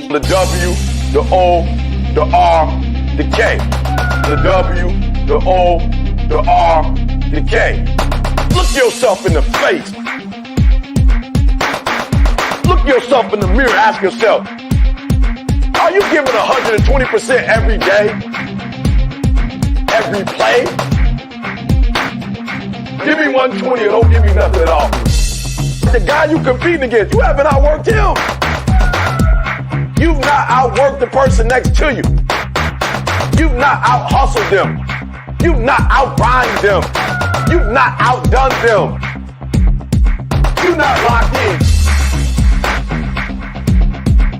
The W, the O, the R, the K. The W, the O, the R, the K. Look yourself in the face. Look yourself in the mirror. Ask yourself, are you giving 120% every day? Every play? Give me 120 or don't give me nothing at all. The guy you competing against, you haven't outworked him. You've not outworked the person next to you. You've not out-hustled them. You've not out-grind them. You've not outdone them. You're not locked in.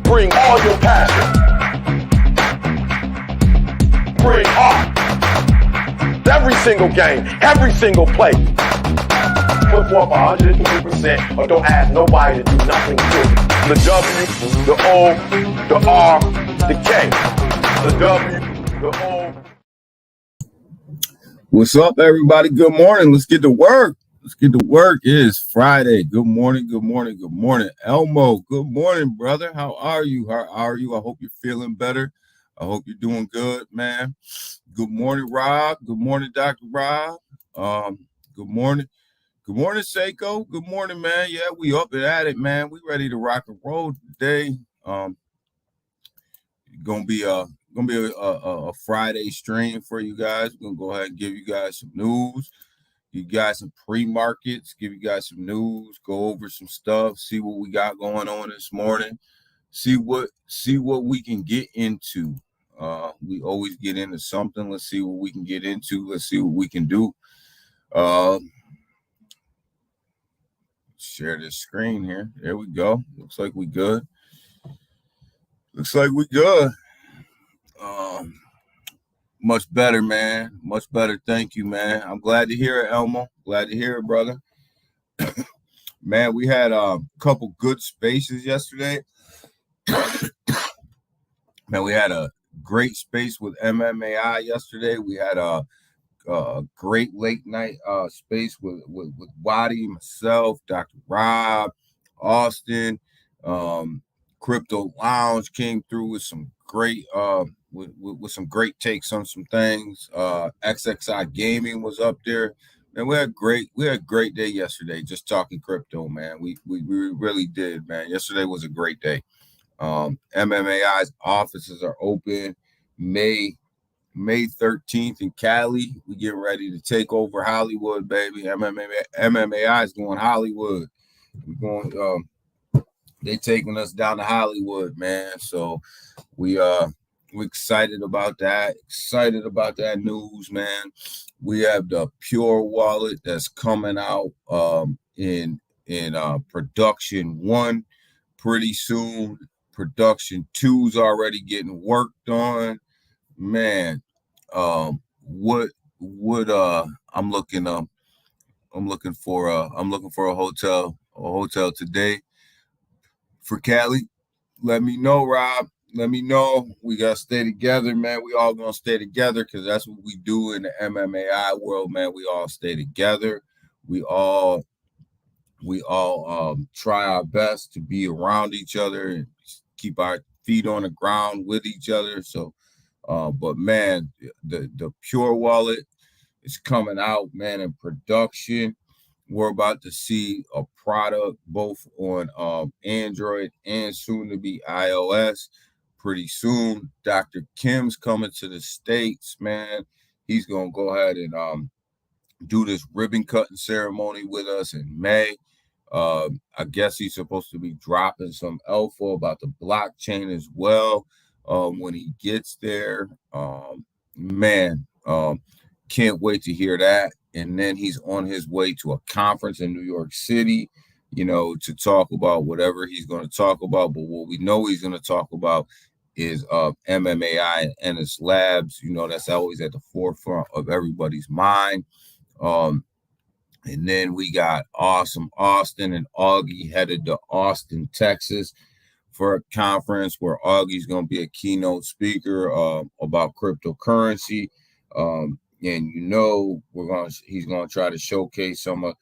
Bring all your passion. Bring heart. Every single game, every single play. Put forth 120% or don't ask nobody to do nothing to you. The W, the O, the R, the K. The W, the O. What's up, everybody? Good morning. Let's get to work. Let's get to work. It is Friday. Good morning. Good morning. Good morning. Elmo, good morning, brother. How are you? How are you? I hope you're feeling better. I hope you're doing good, man. Good morning, Rob. Good morning, Dr. Rob. Good morning. Good morning, Seiko. Good morning, man. Yeah, we up and at it, man. We ready to rock and roll today. Gonna be a Friday stream for you guys. We're gonna go ahead and give you guys some news. You guys some pre-markets, give you guys some news, go over some stuff, see what we got going on this morning, see what we can get into. We always get into something. Let's see what we can get into. Let's see what we can do. Share this screen here. There we go. Looks like we good. Looks like we good. Much better, man. Much better. Thank you, man. I'm glad to hear it, Elmo. Glad to hear it, brother. Man, we had a couple good spaces yesterday. Man, we had a great space with MMAI yesterday. We had a great late night space with Wadi, myself, Dr. Rob, Austin. Crypto Lounge came through with some great with some great takes on some things. XXI Gaming was up there, and we had a great day yesterday just talking crypto, man. We really did, man. Yesterday was a great day. MMAI's offices are open May 13th in Cali. We getting ready to take over Hollywood, baby. MMAI is going Hollywood. We're going they taking us down to Hollywood, man. So we're excited about that. Excited about that news, man. We have the Pure Wallet that's coming out in production 1 pretty soon. Production 2's already getting worked on. Man, I'm looking for a hotel today for Cali. Let me know, Rob. Let me know. We gotta stay together, man. We all gonna stay together because that's what we do in the MMAI world, man. We all stay together. We all try our best to be around each other and keep our feet on the ground with each other. So, but man, the Pure Wallet is coming out, man, in production. We're about to see a product both on Android and soon to be iOS pretty soon. Dr. Kim's coming to the States, man. He's going to go ahead and do this ribbon cutting ceremony with us in May. I guess he's supposed to be dropping some alpha about the blockchain as well when he gets there. Can't wait to hear that. And then he's on his way to a conference in New York City, to talk about whatever he's going to talk about. But what we know he's going to talk about is MMAI and Ennis Labs. That's always at the forefront of everybody's mind. And then we got Awesome Austin and Augie headed to Austin, Texas for a conference where Augie's going to be a keynote speaker about cryptocurrency. and he's gonna try to showcase some of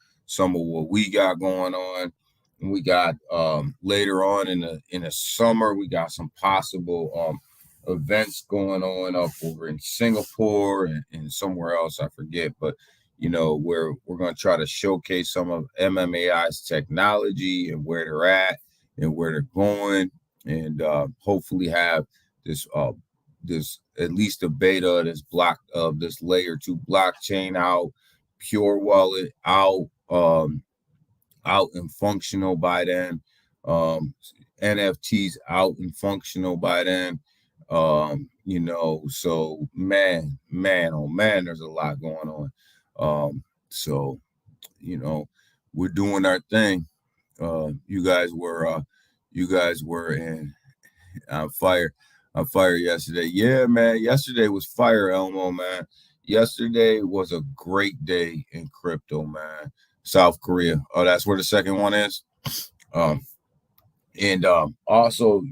what we got going on. And we got later on in the summer, we got some possible events going on up over in Singapore and somewhere else, I forget, but we're going to try to showcase some of MMAI's technology and where they're at and where they're going, and hopefully have this at least a beta of this layer 2 blockchain out, Pure Wallet out and functional by then, NFTs out and functional by then. So man, oh man, there's a lot going on. So we're doing our thing. You guys were on fire yesterday. Yeah, man. Yesterday was fire, Elmo, man. Yesterday was a great day in crypto, man. South Korea. Oh, that's where the second one is. And also,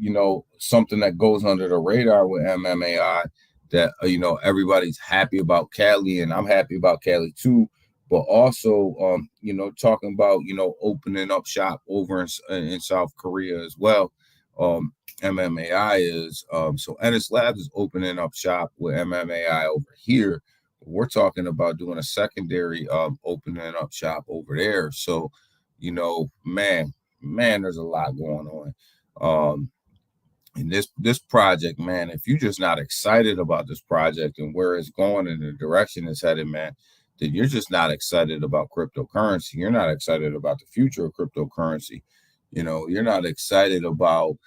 something that goes under the radar with MMAI that, everybody's happy about Cali, and I'm happy about Cali too. But also, talking about, opening up shop over in South Korea as well. MMAI is, so Ennis Labs is opening up shop with MMAI over here. We're talking about doing a secondary opening up shop over there. So, man, there's a lot going on. And this project, man, if you're just not excited about this project and where it's going and the direction it's headed, man, then you're just not excited about cryptocurrency. You're not excited about the future of cryptocurrency. You're not excited about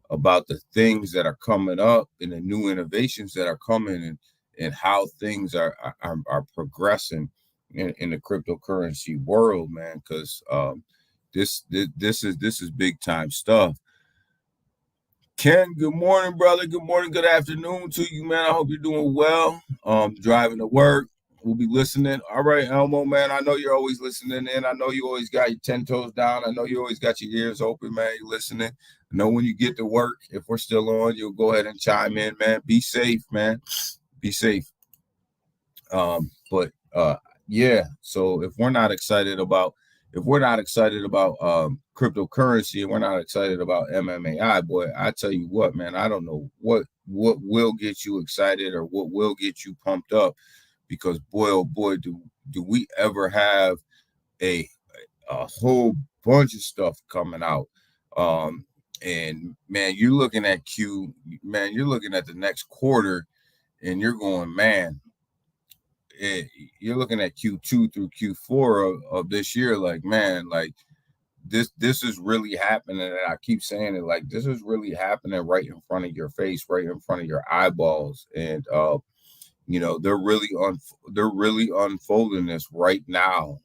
the things that are coming up and the new innovations that are coming and how things are progressing in the cryptocurrency world, man. Because this is big time stuff. Ken, good morning, brother. Good morning, good afternoon to you, man. I hope you're doing well. Driving to work. We'll be listening. All right, Elmo, man. I know you're always listening in. I know you always got your 10 toes down. I know you always got your ears open, man. You're listening. I know when you get to work, if we're still on, you'll go ahead and chime in, man. Be safe, man. Be safe. Yeah. So if we're not excited about cryptocurrency and we're not excited about MMAI, boy, I tell you what, man, I don't know what will get you excited or what will get you pumped up. Because boy, oh boy, do we ever have a whole bunch of stuff coming out. And man, you're looking at you're looking at the next quarter and you're going, man, you're looking at Q2 through Q4 of this year. Like, man, like this is really happening. And I keep saying it, like, this is really happening right in front of your face, right in front of your eyeballs. And, they're really unfolding this right now.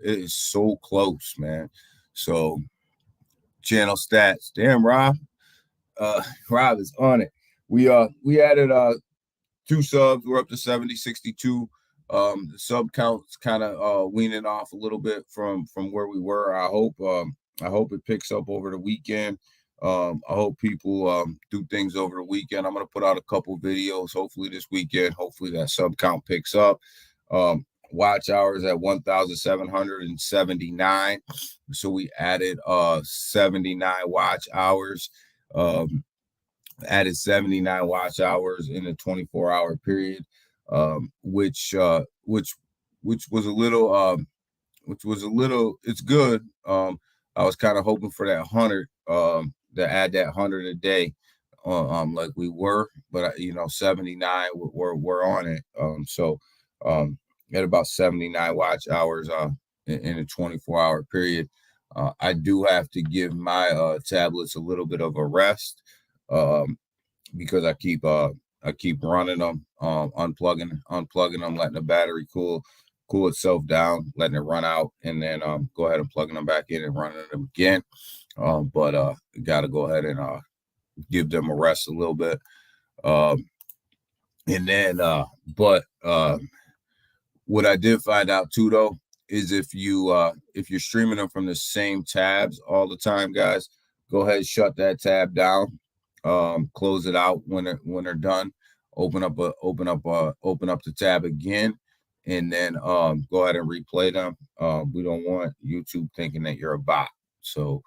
It is so close, man. So channel stats. Damn, Rob. Rob is on it. We added 2 subs. We're up to 70-62. The sub count's kind of weaning off a little bit from where we were. I hope it picks up over the weekend. I hope people do things over the weekend. I'm going to put out a couple videos, hopefully this weekend. Hopefully that sub count picks up. Watch hours at 1,779. So we added 79 watch hours. Added 79 watch hours in a 24-hour period, which was a little, it's good. I was kind of hoping for that 100. To add that 100 a day, like we were, but 79 we're on it. So at about 79 watch hours in a 24-hour period. I do have to give my tablets a little bit of a rest because I keep running them, unplugging them, letting the battery cool itself down, letting it run out, and then go ahead and plugging them back in and running them again. But got to go ahead and give them a rest a little bit. And then, what I did find out too, though, is if you're streaming them from the same tabs all the time, guys, go ahead and shut that tab down. Close it out when they're done. Open up the tab again, and then go ahead and replay them. We don't want YouTube thinking that you're a bot. So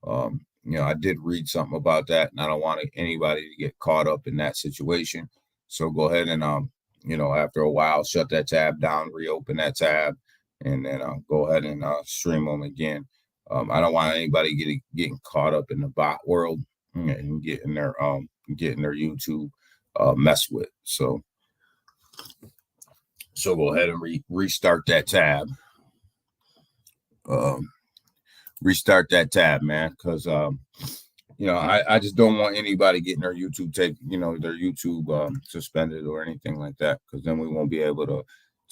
I did read something about that, and I don't want anybody to get caught up in that situation. So go ahead and after a while, shut that tab down, reopen that tab, and then go ahead and stream them again. I don't want anybody getting caught up in the bot world and getting their YouTube messed with. So go ahead and restart that tab. Restart that tab, man, because I just don't want anybody getting their YouTube their YouTube suspended or anything like that, because then we won't be able to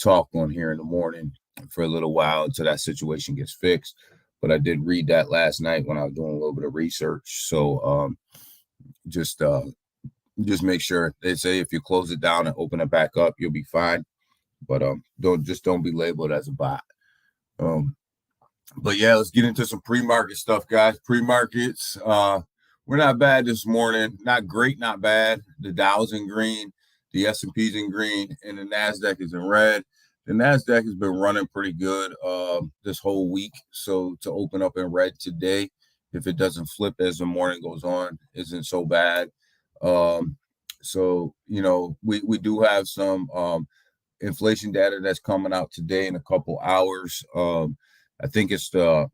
talk on here in the morning for a little while until that situation gets fixed. But I did read that last night when I was doing a little bit of research. So just make sure. They say if you close it down and open it back up, you'll be fine. But don't be labeled as a bot. But yeah, let's get into some pre-market stuff, guys. Pre-markets, we're not bad this morning. Not great, not bad. The Dow's in green, the S&P's in green, and the NASDAQ is in red. The NASDAQ has been running pretty good this whole week. So to open up in red today, if it doesn't flip as the morning goes on, isn't so bad. So we do have some inflation data that's coming out today in a couple hours. I think it's the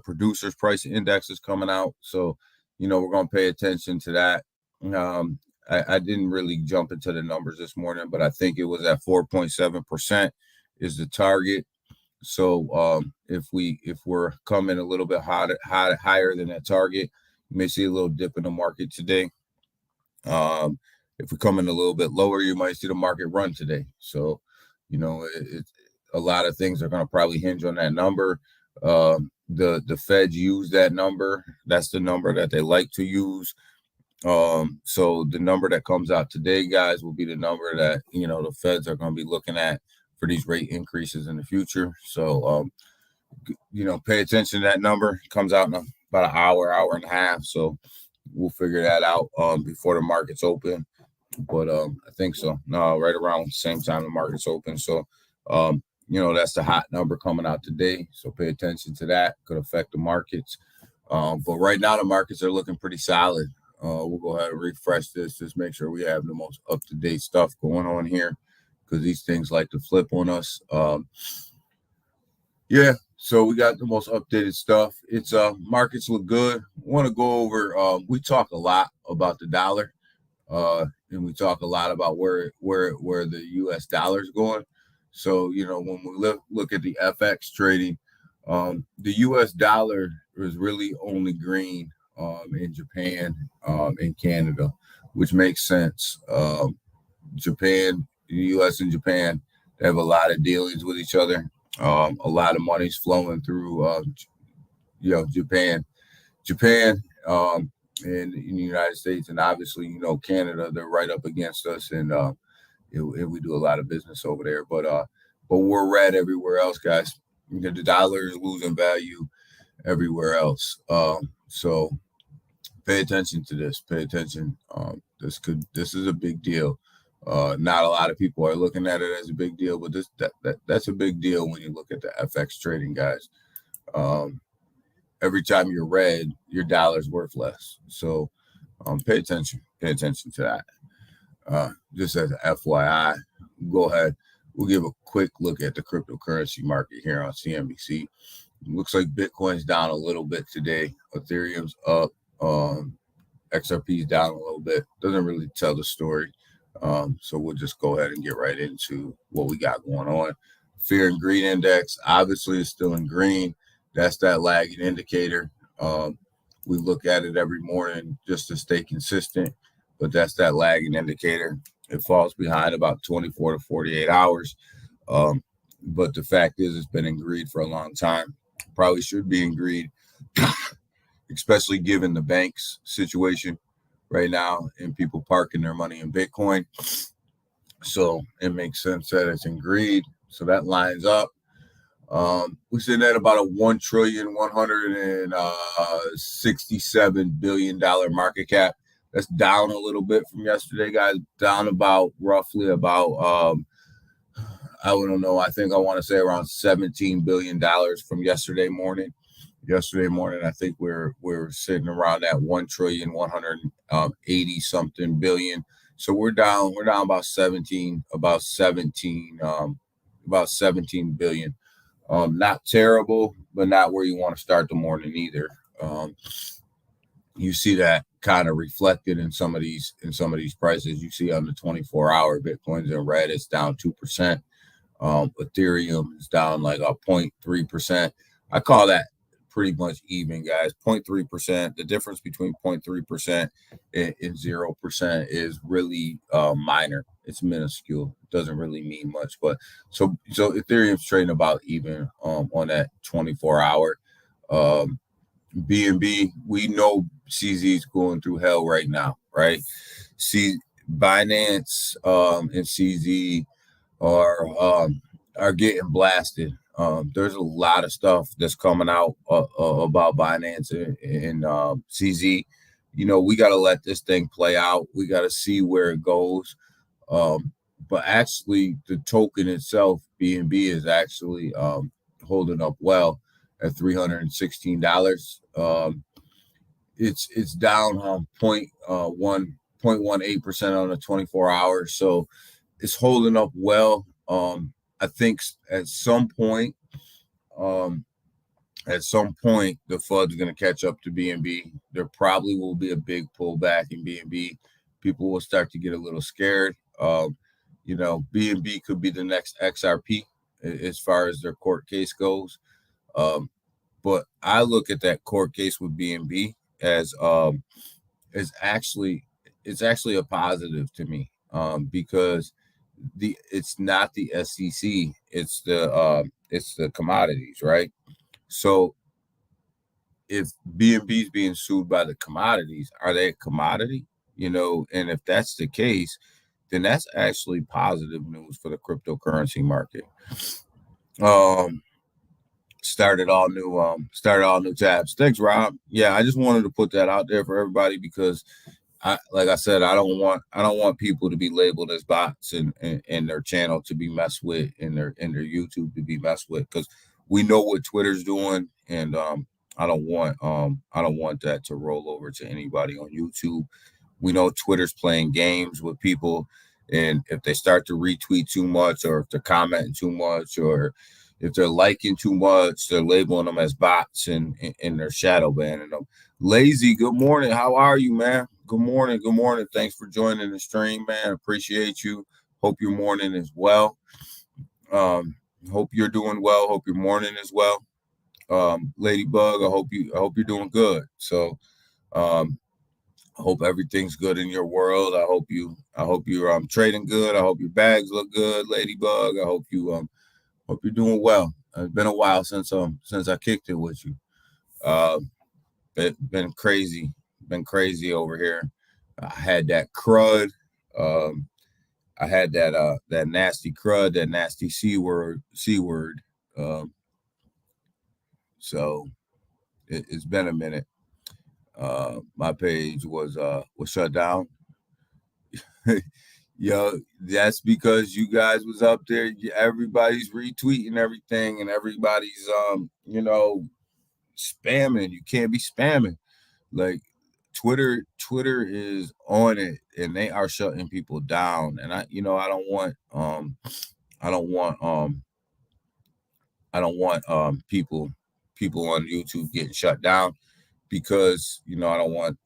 producers price index is coming out. So, we're going to pay attention to that. I didn't really jump into the numbers this morning, but I think it was at 4.7% is the target. So if we're coming a little bit higher than that target, you may see a little dip in the market today. If we come in a little bit lower, you might see the market run today. So, a lot of things are going to probably hinge on that number. The Feds use that number. That's the number that they like to use. So the number that comes out today, guys, will be the number that, the Feds are going to be looking at for these rate increases in the future. So, pay attention to that number. It comes out in about an hour and a half. So we'll figure that out before the markets open. But I think so. No, right around the same time the market's open. So, that's the hot number coming out today. So pay attention to that. Could affect the markets. But right now the markets are looking pretty solid. We'll go ahead and refresh this. Just make sure we have the most up-to-date stuff going on here, because these things like to flip on us. So we got the most updated stuff. It's markets look good. Want to go over. We talk a lot about the dollar, and we talk a lot about where the U.S. dollar is going. So when we look at the FX trading, the U.S. dollar is really only green in Japan and Canada, which makes sense. Japan, the U.S. and Japan, they have a lot of dealings with each other. A lot of money's flowing through, Japan, and in the United States, and obviously, Canada. They're right up against us, and we do a lot of business over there. But we're red everywhere else, guys. The dollar is losing value everywhere else. So pay attention to this. Pay attention. This is a big deal. Not a lot of people are looking at it as a big deal, but that's a big deal when you look at the FX trading, guys. Every time you're red, your dollar's worth less. So pay attention. Pay attention to that. Just as an FYI, go ahead. We'll give a quick look at the cryptocurrency market here on CNBC. Looks like Bitcoin's down a little bit today. Ethereum's up. XRP's down a little bit. Doesn't really tell the story. So we'll just go ahead and get right into what we got going on. Fear and greed index obviously is still in green. That's that lagging indicator. We look at it every morning just to stay consistent, but that's that lagging indicator. It falls behind about 24 to 48 hours. But the fact is, it's been in greed for a long time. Probably should be in greed, especially given the bank's situation right now and people parking their money in Bitcoin. So it makes sense that it's in greed. So that lines up. We're sitting at about a $1,167 billion market cap. That's down a little bit from yesterday, guys. Down about roughly about I don't know. I think I want to say around $17 billion from yesterday morning. Yesterday morning, I think we're sitting around that 1,180 something billion. So we're down about 17 billion. Not terrible, but not where you want to start the morning either. You see that kind of reflected in some of these prices. You see on the 24-hour, Bitcoin's in red, it's down 2%. Ethereum is down like a 0.3%. I call that pretty much even, guys. 0.3%. The difference between 0.3% and 0% is really minor. It's minuscule. It doesn't really mean much. But so Ethereum's trading about even on that 24-hour. BNB, we know CZ's going through hell right now, right? Binance and CZ are getting blasted. There's a lot of stuff that's coming out about Binance and CZ. You know, we got to let this thing play out. We got to see where it goes. But actually, the token itself, BNB, is actually holding up well at $316. It's down 0.18% on the 24 hours, so it's holding up well. I think at some point, the FUD's going to catch up to BNB. There probably will be a big pullback in BNB. People will start to get a little scared. You know, BNB could be the next XRP as far as their court case goes. But I look at that court case with BNB as actually a positive to me, because it's not the SEC, it's the commodities, right? So if BNB is being sued by the commodities, are they a commodity? You know, and if that's the case, then that's actually positive news for the cryptocurrency market. Started all new tabs. Thanks, Rob. Yeah, I just wanted to put that out there for everybody because like I said, I don't want people to be labeled as bots and their channel to be messed with and their YouTube to be messed with, because we know what Twitter's doing, and I don't want that to roll over to anybody on YouTube. We know Twitter's playing games with people, and if they start to retweet too much, or if they're commenting too much, or if they're liking too much, they're labeling them as bots and they're shadow banning them. Lazy, good morning. How are you, man? Good morning. Good morning. Thanks for joining the stream, man. Appreciate you. Hope your morning is well. Hope you're doing well. Hope your morning is well. Ladybug, I hope you're doing good. So I hope everything's good in your world. I hope you're trading good. I hope your bags look good, Ladybug. I hope you're doing well. It's been a while since I kicked it with you. Been crazy over here. I had that crud. I had that nasty crud, that nasty C word. So it's been a minute. My page was shut down. Yo, that's because you guys was up there. Everybody's retweeting everything, and everybody's spamming. You can't be spamming. Like Twitter is on it, and they are shutting people down. And I don't want people on YouTube getting shut down, because I don't want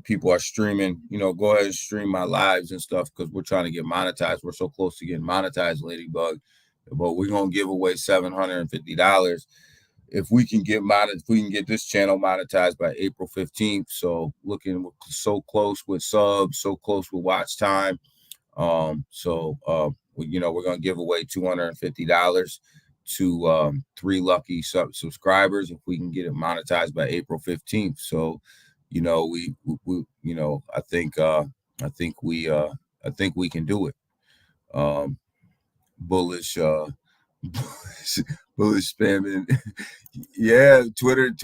people are streaming. Go ahead and stream my lives and stuff, because we're trying to get monetized. We're so close to getting monetized, Ladybug, but we're gonna give away $750 if we can get this channel monetized by April 15th. So looking so close with subs, so close with watch time. We're gonna give away $250 to 3 lucky subscribers if we can get it monetized by April 15th. So I think we can do it. Bullish spamming. Yeah, Twitter ain't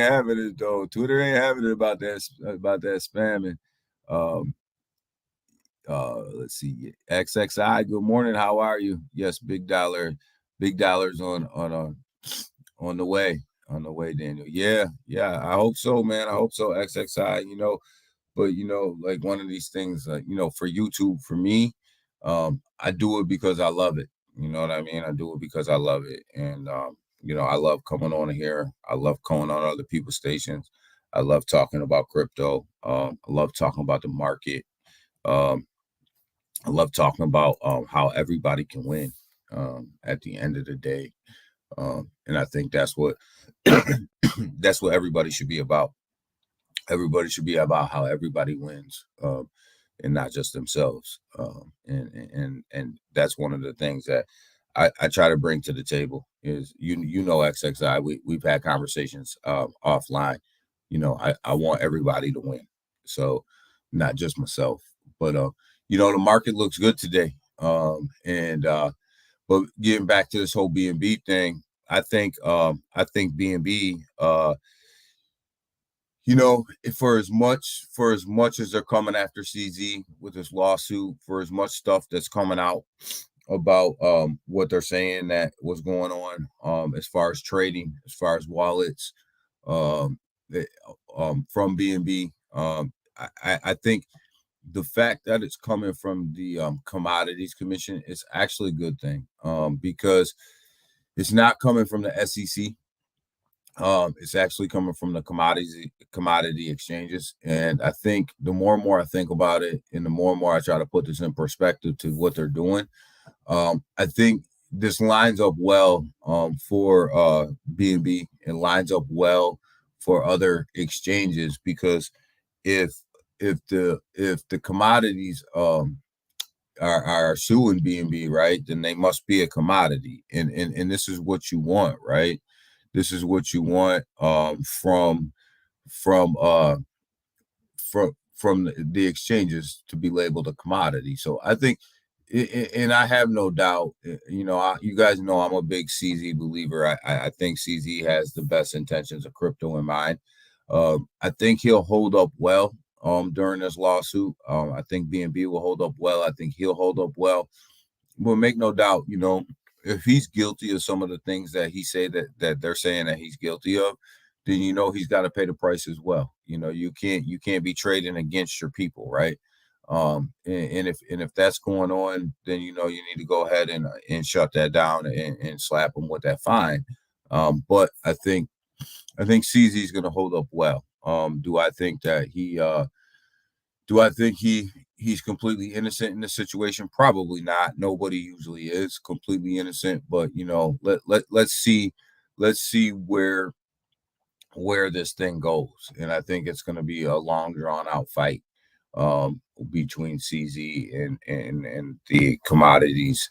having it though. Twitter ain't having it about that spamming. Um, let's see. XXI, good morning. How are you? Yes, big dollars on the way. On the way, Daniel. Yeah, yeah. I hope so, man. I hope so. XXI, but like one of these things, for YouTube, for me, I do it because I love it. You know what I mean? I do it because I love it. And I love coming on here. I love coming on other people's stations. I love talking about crypto. I love talking about the market. Um, I love talking about how everybody can win at the end of the day. And I think that's what that's what everybody should be about. Everybody should be about how everybody wins, and not just themselves. And that's one of the things that I try to bring to the table is XXI. We've had conversations offline. I want everybody to win, so not just myself. But the market looks good today. But getting back to this whole BNB thing, I think BNB, for as much as they're coming after CZ with this lawsuit, for as much stuff that's coming out about what they're saying that was going on as far as trading, as far as wallets um, from BNB, I think the fact that it's coming from the Commodities Commission is actually a good thing because it's not coming from the SEC. It's actually coming from the commodity exchanges. And I think the more and more I think about it, and the more and more I try to put this in perspective to what they're doing, I think this lines up well for BNB and lines up well for other exchanges because if the commodities are suing BNB, right, then they must be a commodity, and this is what you want, right? This is what you want from the exchanges to be labeled a commodity. So I think, and I have no doubt, you guys know I'm a big CZ believer. I think CZ has the best intentions of crypto in mind. I think he'll hold up well during this lawsuit. I think BNB will hold up well. I think he'll hold up well. But make no doubt, if he's guilty of some of the things that he say that they're saying that he's guilty of, then he's got to pay the price as well. You can't be trading against your people, right? And if that's going on, then you need to go ahead and shut that down and slap him with that fine. But I think CZ is going to hold up well. Do I think that he's completely innocent in this situation? Probably not. Nobody usually is completely innocent, but let's see where this thing goes. And I think it's going to be a long drawn out fight between CZ and the Commodities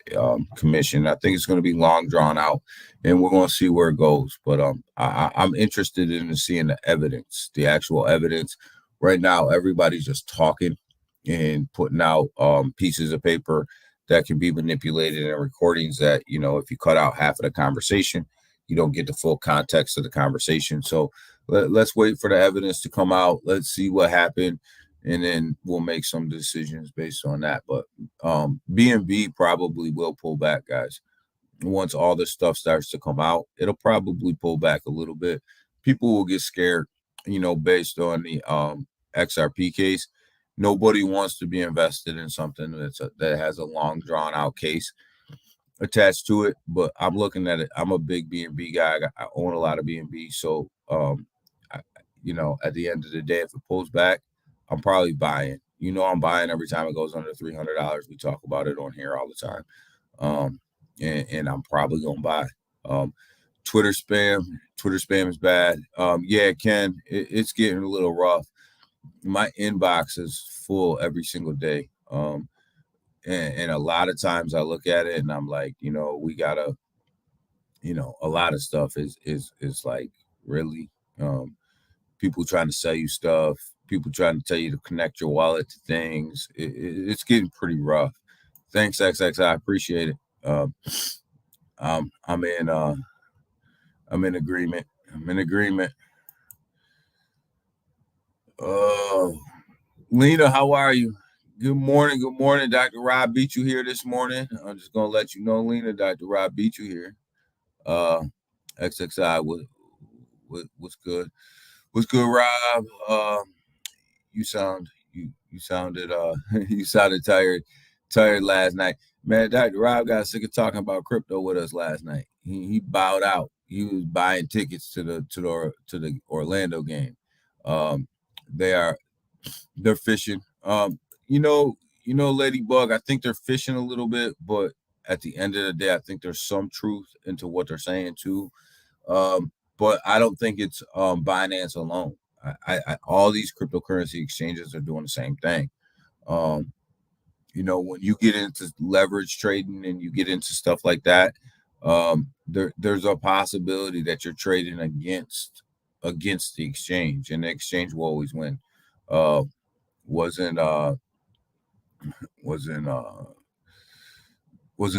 Commission. I think it's going to be long drawn out, and we're going to see where it goes. But I'm interested in seeing the evidence, the actual evidence. Right now, everybody's just talking and putting out pieces of paper that can be manipulated, and recordings that, if you cut out half of the conversation, you don't get the full context of the conversation. So let's wait for the evidence to come out. Let's see what happened, and then we'll make some decisions based on that. But BNB probably will pull back, guys. Once all this stuff starts to come out, it'll probably pull back a little bit. People will get scared, based on the XRP case. Nobody wants to be invested in something that has a long drawn out case attached to it. But I'm looking at it. I'm a big BNB guy. I own a lot of BNB. So, at the end of the day, if it pulls back, I'm probably buying. I'm buying every time it goes under $300. We talk about it on here all the time. And I'm probably going to buy. Twitter spam is bad. Yeah, Ken, it's getting a little rough. My inbox is full every single day. And a lot of times I look at it and I'm like, we gotta, a lot of stuff is like, really, people trying to sell you stuff, people trying to tell you to connect your wallet to things. It's getting pretty rough. Thanks, XX. I appreciate it. I'm in agreement. Lena, how are you? Good morning. Good morning. Dr. Rob beat you here this morning. I'm just gonna let you know, Lena. Dr. Rob beat you here. Uh, XXI was good. What's good, Rob? You sound you sounded you sounded tired last night. Man, Dr. Rob got sick of talking about crypto with us last night. He bowed out. He was buying tickets to the Orlando game. Um, they are they're fishing. Ladybug, I think they're fishing a little bit, but at the end of the day, I think there's some truth into what they're saying too. But I don't think it's Binance alone. All these cryptocurrency exchanges are doing the same thing. When you get into leverage trading and you get into stuff like that, there's a possibility that you're trading against the exchange, and the exchange will always win. Was in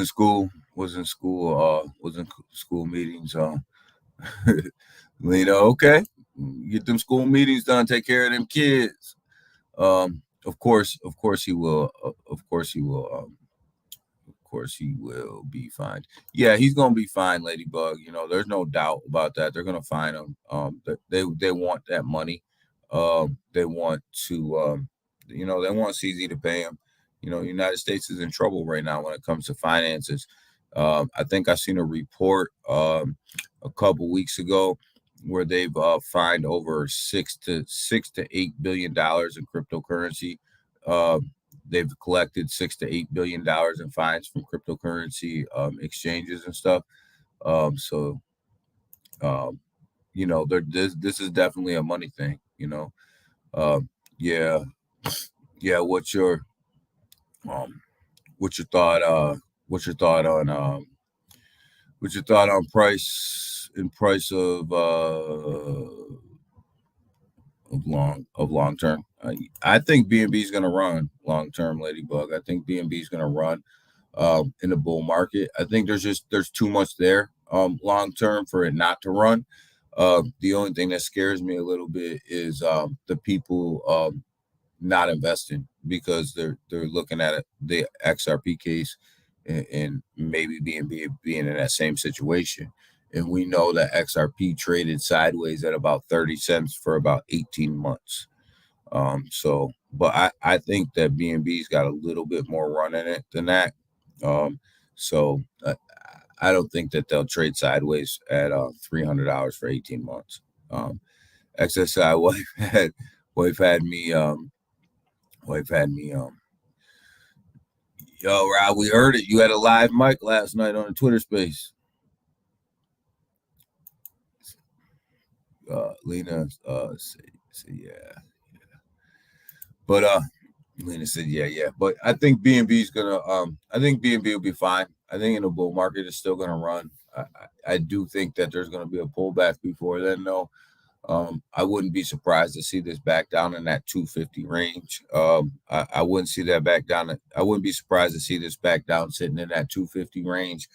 school meetings. Okay, get them school meetings done, take care of them kids. Of course he will. Of course he will be fine. Yeah, he's gonna be fine, Ladybug. There's no doubt about that. They're gonna find him. They want that money. They want to. They want CZ to pay him. United States is in trouble right now when it comes to finances. I think I seen a report a couple weeks ago where they've fined over $6 to $8 billion in cryptocurrency. They've collected $6 to $8 billion in fines from cryptocurrency exchanges and stuff. This is definitely a money thing. Yeah. What's your thought? What's your thought on price of long term? I think BNB is going to run long term, Ladybug. I think BNB is going to run in the bull market. I think there's too much there long term for it not to run. The only thing that scares me a little bit is the people not investing because they're looking at it, the XRP case and maybe BNB being in that same situation. And we know that XRP traded sideways at about 30 cents for about 18 months. But I think that BNB's got a little bit more run in it than that. I don't think that they'll trade sideways at $300 for 18 months. XSI wife had me. Yo, Rob, we heard it. You had a live mic last night on the Twitter space. Lena said yeah. But Lena said yeah. But I think BNB is gonna I think BNB will be fine. I think in the bull market it's still gonna run. I do think that there's gonna be a pullback before then though. I wouldn't be surprised to see this back down in that 250 range. I wouldn't see that back down. I wouldn't be surprised to see this back down sitting in that 250 range.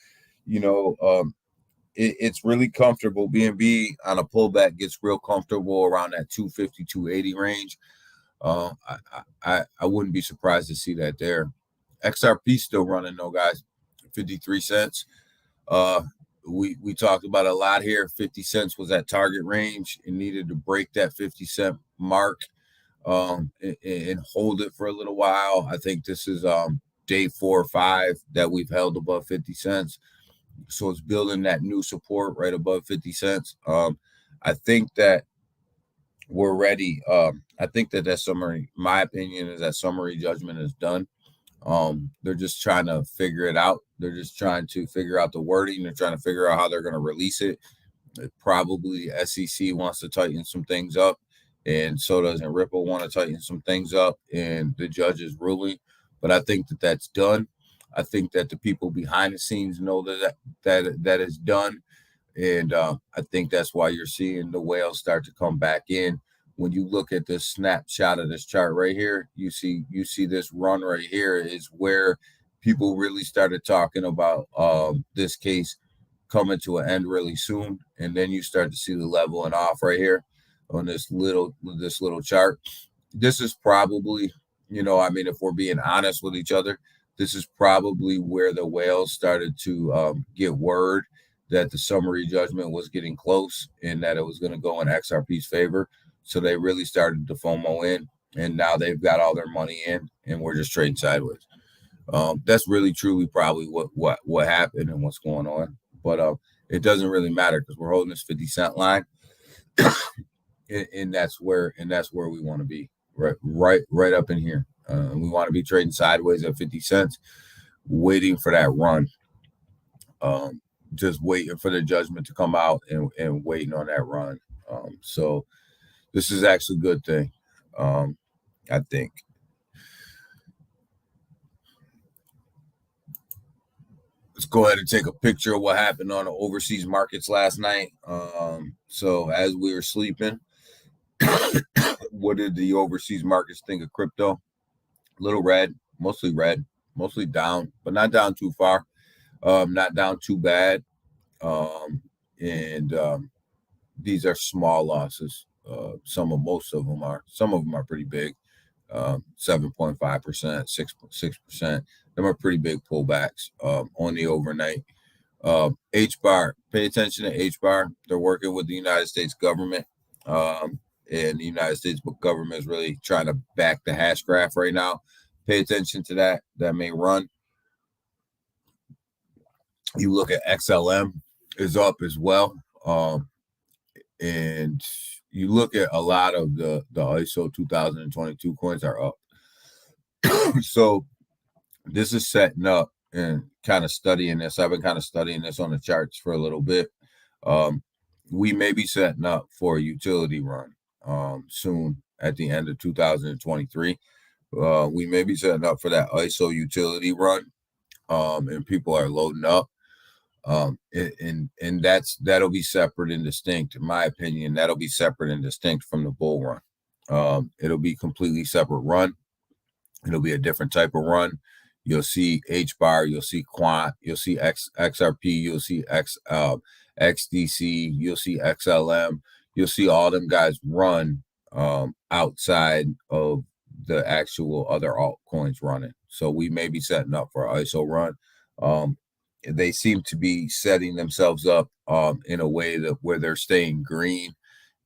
It's really comfortable. BNB on a pullback gets real comfortable around that 250, 280 range. I wouldn't be surprised to see that there. XRP still running though, guys. 53 cents. We talked about a lot here. 50 cents was that target range. It needed to break that 50-cent mark and hold it for a little while. I think this is day 4 or 5 that we've held above 50 cents. So it's building that new support right above 50 cents. I think that we're ready. I think that summary, my opinion is that summary judgment is done. They're just trying to figure it out. They're just trying to figure out the wording. They're trying to figure out how they're going to release it. Probably SEC wants to tighten some things up, and so doesn't Ripple want to tighten some things up, and the judge is ruling. But I think that that's done. I think that the people behind the scenes know that is done, and I think that's why you're seeing the whales start to come back in. When you look at this snapshot of this chart right here, you see this run right here is where people really started talking about this case coming to an end really soon, and then you start to see the leveling off right here on this little chart. this is probably, I mean, if we're being honest with each other, this is probably where the whales started to get word that the summary judgment was getting close and that it was going to go in XRP's favor. So they really started to FOMO in, and now they've got all their money in, and we're just trading sideways. That's really truly probably what happened and what's going on. But it doesn't really matter because we're holding this 50-cent line, and that's where we want to be, right up in here. We want to be trading sideways at 50 cents, waiting for that run. Just waiting for the judgment to come out and waiting on that run. So this is actually a good thing, I think. Let's go ahead and take a picture of what happened on the overseas markets last night. So as we were sleeping, what did the overseas markets think of crypto? Little red, mostly down, but not down too far. Not down too bad. And these are small losses. Most of them are. Some of them are pretty big. 7.5%, 6%. Them are pretty big pullbacks on the overnight. H-bar, pay attention to H-bar. They're working with the United States government. And the United States government is really trying to back the hash graph right now. Pay attention to that. That may run. You look at XLM is up as well. And you look at a lot of the ISO 2022 coins are up. So this is setting up and kind of studying this. I've been kind of studying this on the charts for a little bit. We may be setting up for a utility run soon at the end of 2023. We may be setting up for that ISO utility run, and people are loading up. And that'll be separate and distinct, in my opinion. That'll be separate and distinct from the bull run. It'll be completely separate run. It'll be a different type of run. You'll see H-bar, you'll see Quant, you'll see XRP, you'll see XDC, you'll see XLM, you'll see all them guys run outside of the actual other altcoins running. So we may be setting up for an ISO run. They seem to be setting themselves up in a way that where they're staying green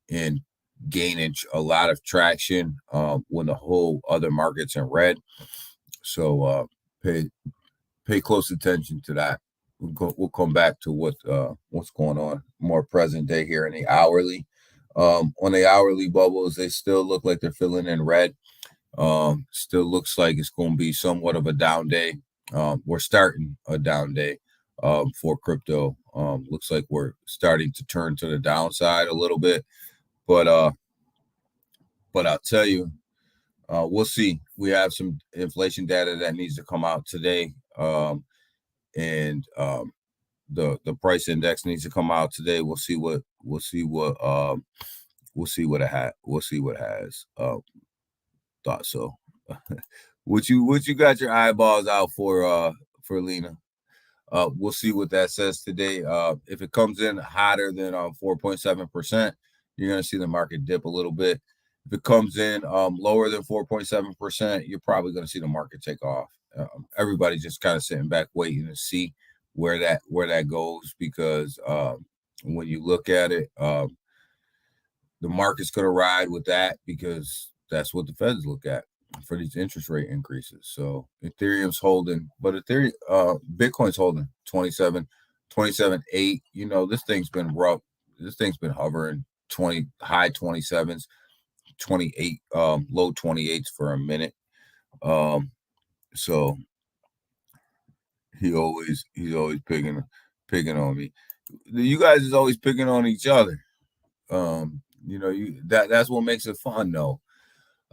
and gaining a lot of traction when the whole other market's in red. So pay close attention to that. We'll come back to what's going on more present day here in the hourly. On the hourly bubbles, they still look like they're filling in red. Still looks like it's going to be somewhat of a down day. We're starting a down day for crypto. Looks like we're starting to turn to the downside a little bit, but I'll tell you, we'll see. We have some inflation data that needs to come out today, and the price index needs to come out today. We'll see what it has. Thought so. What you got your eyeballs out for Lena? We'll see what that says today. If it comes in hotter than 4.7%, you're going to see the market dip a little bit. If it comes in lower than 4.7%, you're probably going to see the market take off. Everybody's just kind of sitting back waiting to see where that goes, because when you look at it, the market's going to ride with that because that's what the Feds look at for these interest rate increases. So Ethereum's holding, but Bitcoin's holding 27.8. You know, this thing's been rough. This thing's been hovering high 27s, 28, low 28s for a minute. So he's always picking on me. You guys is always picking on each other. You know, that's what makes it fun, though.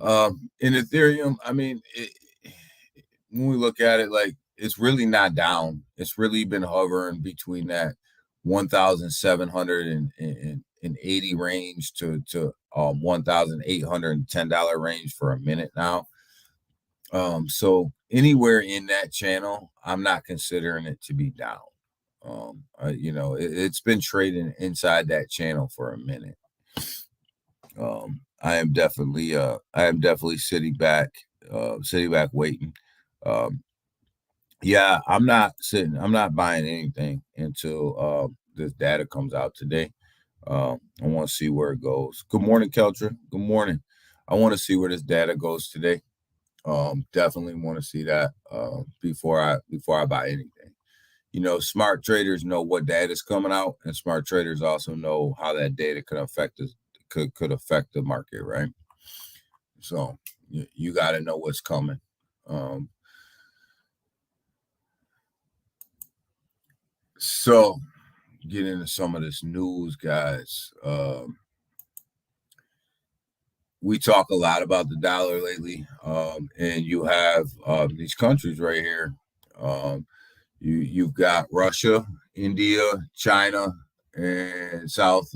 In Ethereum, I mean, when we look at it, like, it's really not down. It's really been hovering between that 1,780 range to $1,810 range for a minute now. So anywhere in that channel, I'm not considering it to be down. You know, it's been trading inside that channel for a minute. I am definitely sitting back waiting. Um, yeah, I'm not buying anything until this data comes out today. I want to see where it goes. Good morning, Keltra. Good morning. I want to see where this data goes today. Definitely want to see that before I buy anything. Smart traders know what data is coming out, and smart traders also know how that data could affect the market, right? So you got to know what's coming. So get into some of this news, guys. We talk a lot about the dollar lately, and you have these countries right here. You've got Russia, India, China, and South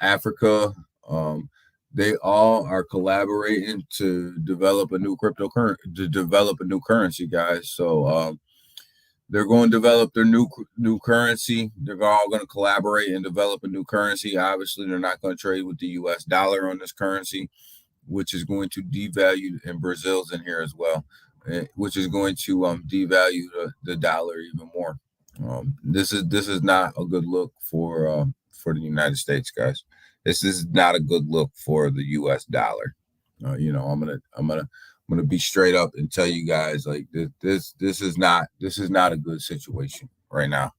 Africa. They all are collaborating to develop a new currency, guys. So they're going to develop their new currency. They're all going to collaborate and develop a new currency. Obviously, they're not going to trade with the U.S. dollar on this currency, which is going to devalue, and Brazil's in here as well, which is going to devalue the dollar even more. This is not a good look for the United States, guys. This is not a good look for the U.S. dollar. I'm gonna be straight up and tell you guys, like, this is not a good situation right now.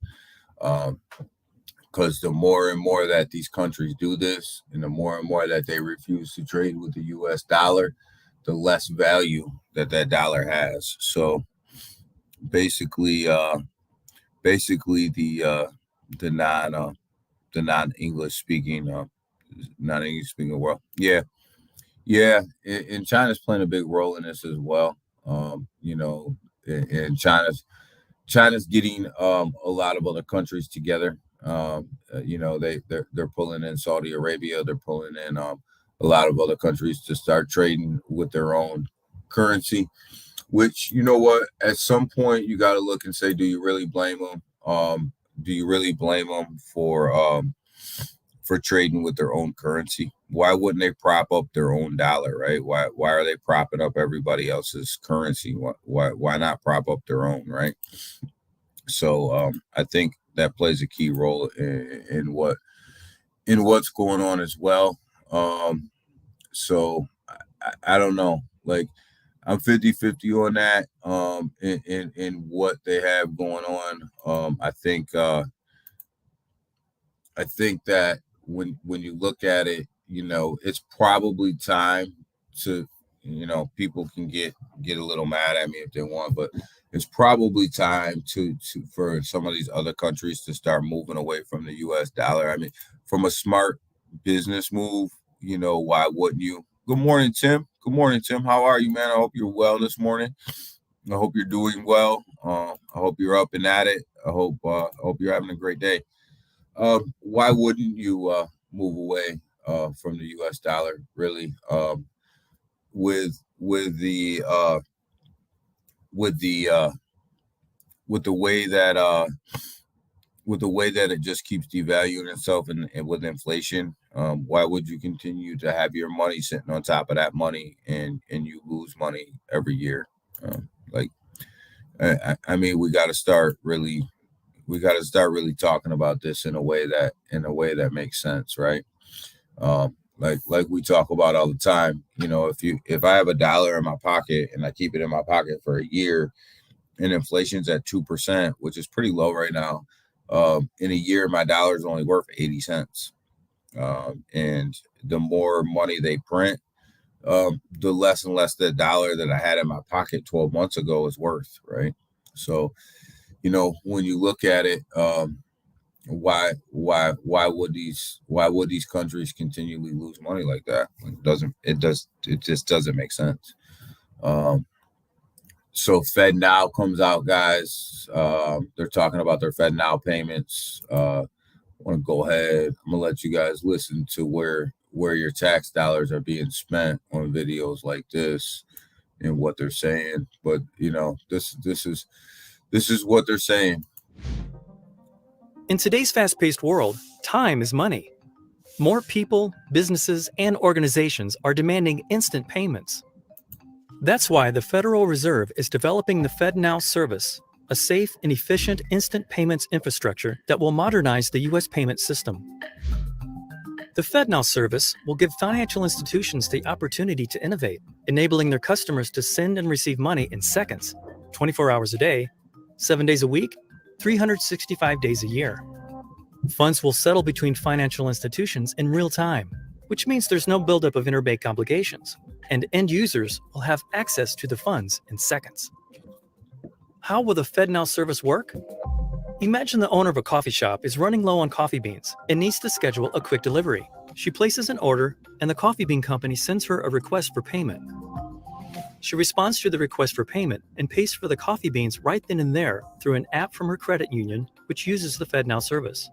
Because the more and more that these countries do this, and the more and more that they refuse to trade with the U.S. dollar, the less value that dollar has. So basically the non-English speaking world. Yeah, and China's playing a big role in this as well. And China's getting a lot of other countries together. They're pulling in Saudi Arabia. They're pulling in a lot of other countries to start trading with their own currency. Which, you know what? At some point, you got to look and say, do you really blame them? Do you really blame them for trading with their own currency? Why wouldn't they prop up their own dollar, right? Why are they propping up everybody else's currency? Why not prop up their own, right? So I think that plays a key role in what's going on as well. So I don't know. Like, I'm 50-50 on that. In what they have going on. I think that when you look at it, it's probably time to, people can get a little mad at me if they want, but it's probably time for some of these other countries to start moving away from the U.S. dollar. I mean, from a smart business move, why wouldn't you? Good morning, Tim. Good morning, Tim. How are you, man? I hope you're well this morning. I hope you're doing well. I hope you're up and at it. I hope you're having a great day. Why wouldn't you move away from the U.S. dollar? Really, with the way that it just keeps devaluing itself, and with inflation, why would you continue to have your money sitting on top of that money, and you lose money every year? I mean, we got to start really talking about this in a way that makes sense, right? Like we talk about all the time. If I have $1 in my pocket and I keep it in my pocket for a year, and inflation's at 2%, which is pretty low right now, in a year my dollar is only worth 80 cents. And the more money they print, the less and less the dollar that I had in my pocket 12 months ago is worth, right? So, when you look at it, why would these countries continually lose money like that? It just doesn't make sense. So FedNow comes out, guys. They're talking about their FedNow payments. I want to go ahead. I'm gonna let you guys listen to where your tax dollars are being spent on videos like this and what they're saying. But this is what they're saying. In today's fast-paced world, time is money. More people, businesses, and organizations are demanding instant payments. That's why the Federal Reserve is developing the FedNow service, a safe and efficient instant payments infrastructure that will modernize the U.S. payment system. The FedNow service will give financial institutions the opportunity to innovate, enabling their customers to send and receive money in seconds, 24 hours a day, 7 days a week, 365 days a year. Funds will settle between financial institutions in real time, which means there's no buildup of interbank complications, and end users will have access to the funds in seconds. How will the FedNow service work? Imagine the owner of a coffee shop is running low on coffee beans and needs to schedule a quick delivery. She places an order, and the coffee bean company sends her a request for payment. She responds to the request for payment and pays for the coffee beans right then and there through an app from her credit union, which uses the FedNow service.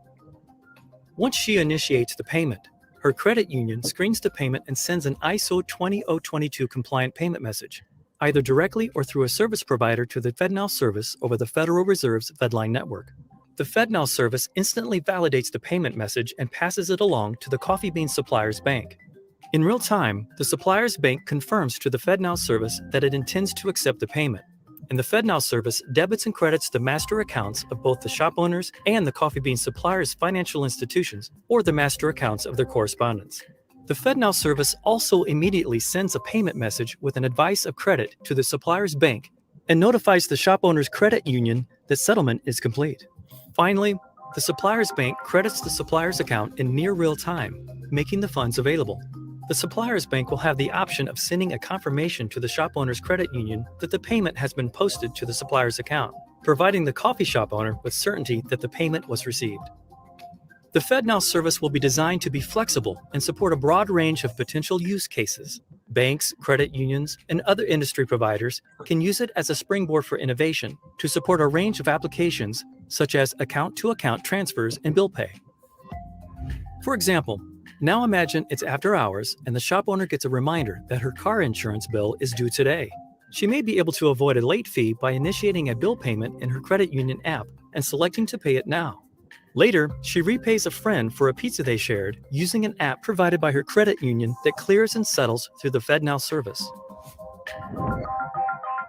Once she initiates the payment, her credit union screens the payment and sends an ISO 20022 compliant payment message, either directly or through a service provider to the FedNow service over the Federal Reserve's FedLine network. The FedNow service instantly validates the payment message and passes it along to the coffee bean supplier's bank. In real time, the supplier's bank confirms to the FedNow service that it intends to accept the payment, and the FedNow service debits and credits the master accounts of both the shop owners and the coffee bean supplier's financial institutions or the master accounts of their correspondents. The FedNow service also immediately sends a payment message with an advice of credit to the supplier's bank and notifies the shop owner's credit union that settlement is complete. Finally, the supplier's bank credits the supplier's account in near real time, making the funds available. The supplier's bank will have the option of sending a confirmation to the shop owner's credit union that the payment has been posted to the supplier's account, providing the coffee shop owner with certainty that the payment was received. The FedNow service will be designed to be flexible and support a broad range of potential use cases. Banks, credit unions, and other industry providers can use it as a springboard for innovation to support a range of applications such as account-to-account transfers and bill pay. For example, now imagine it's after hours and the shop owner gets a reminder that her car insurance bill is due today. She may be able to avoid a late fee by initiating a bill payment in her credit union app and selecting to pay it now. Later, she repays a friend for a pizza they shared using an app provided by her credit union that clears and settles through the FedNow service.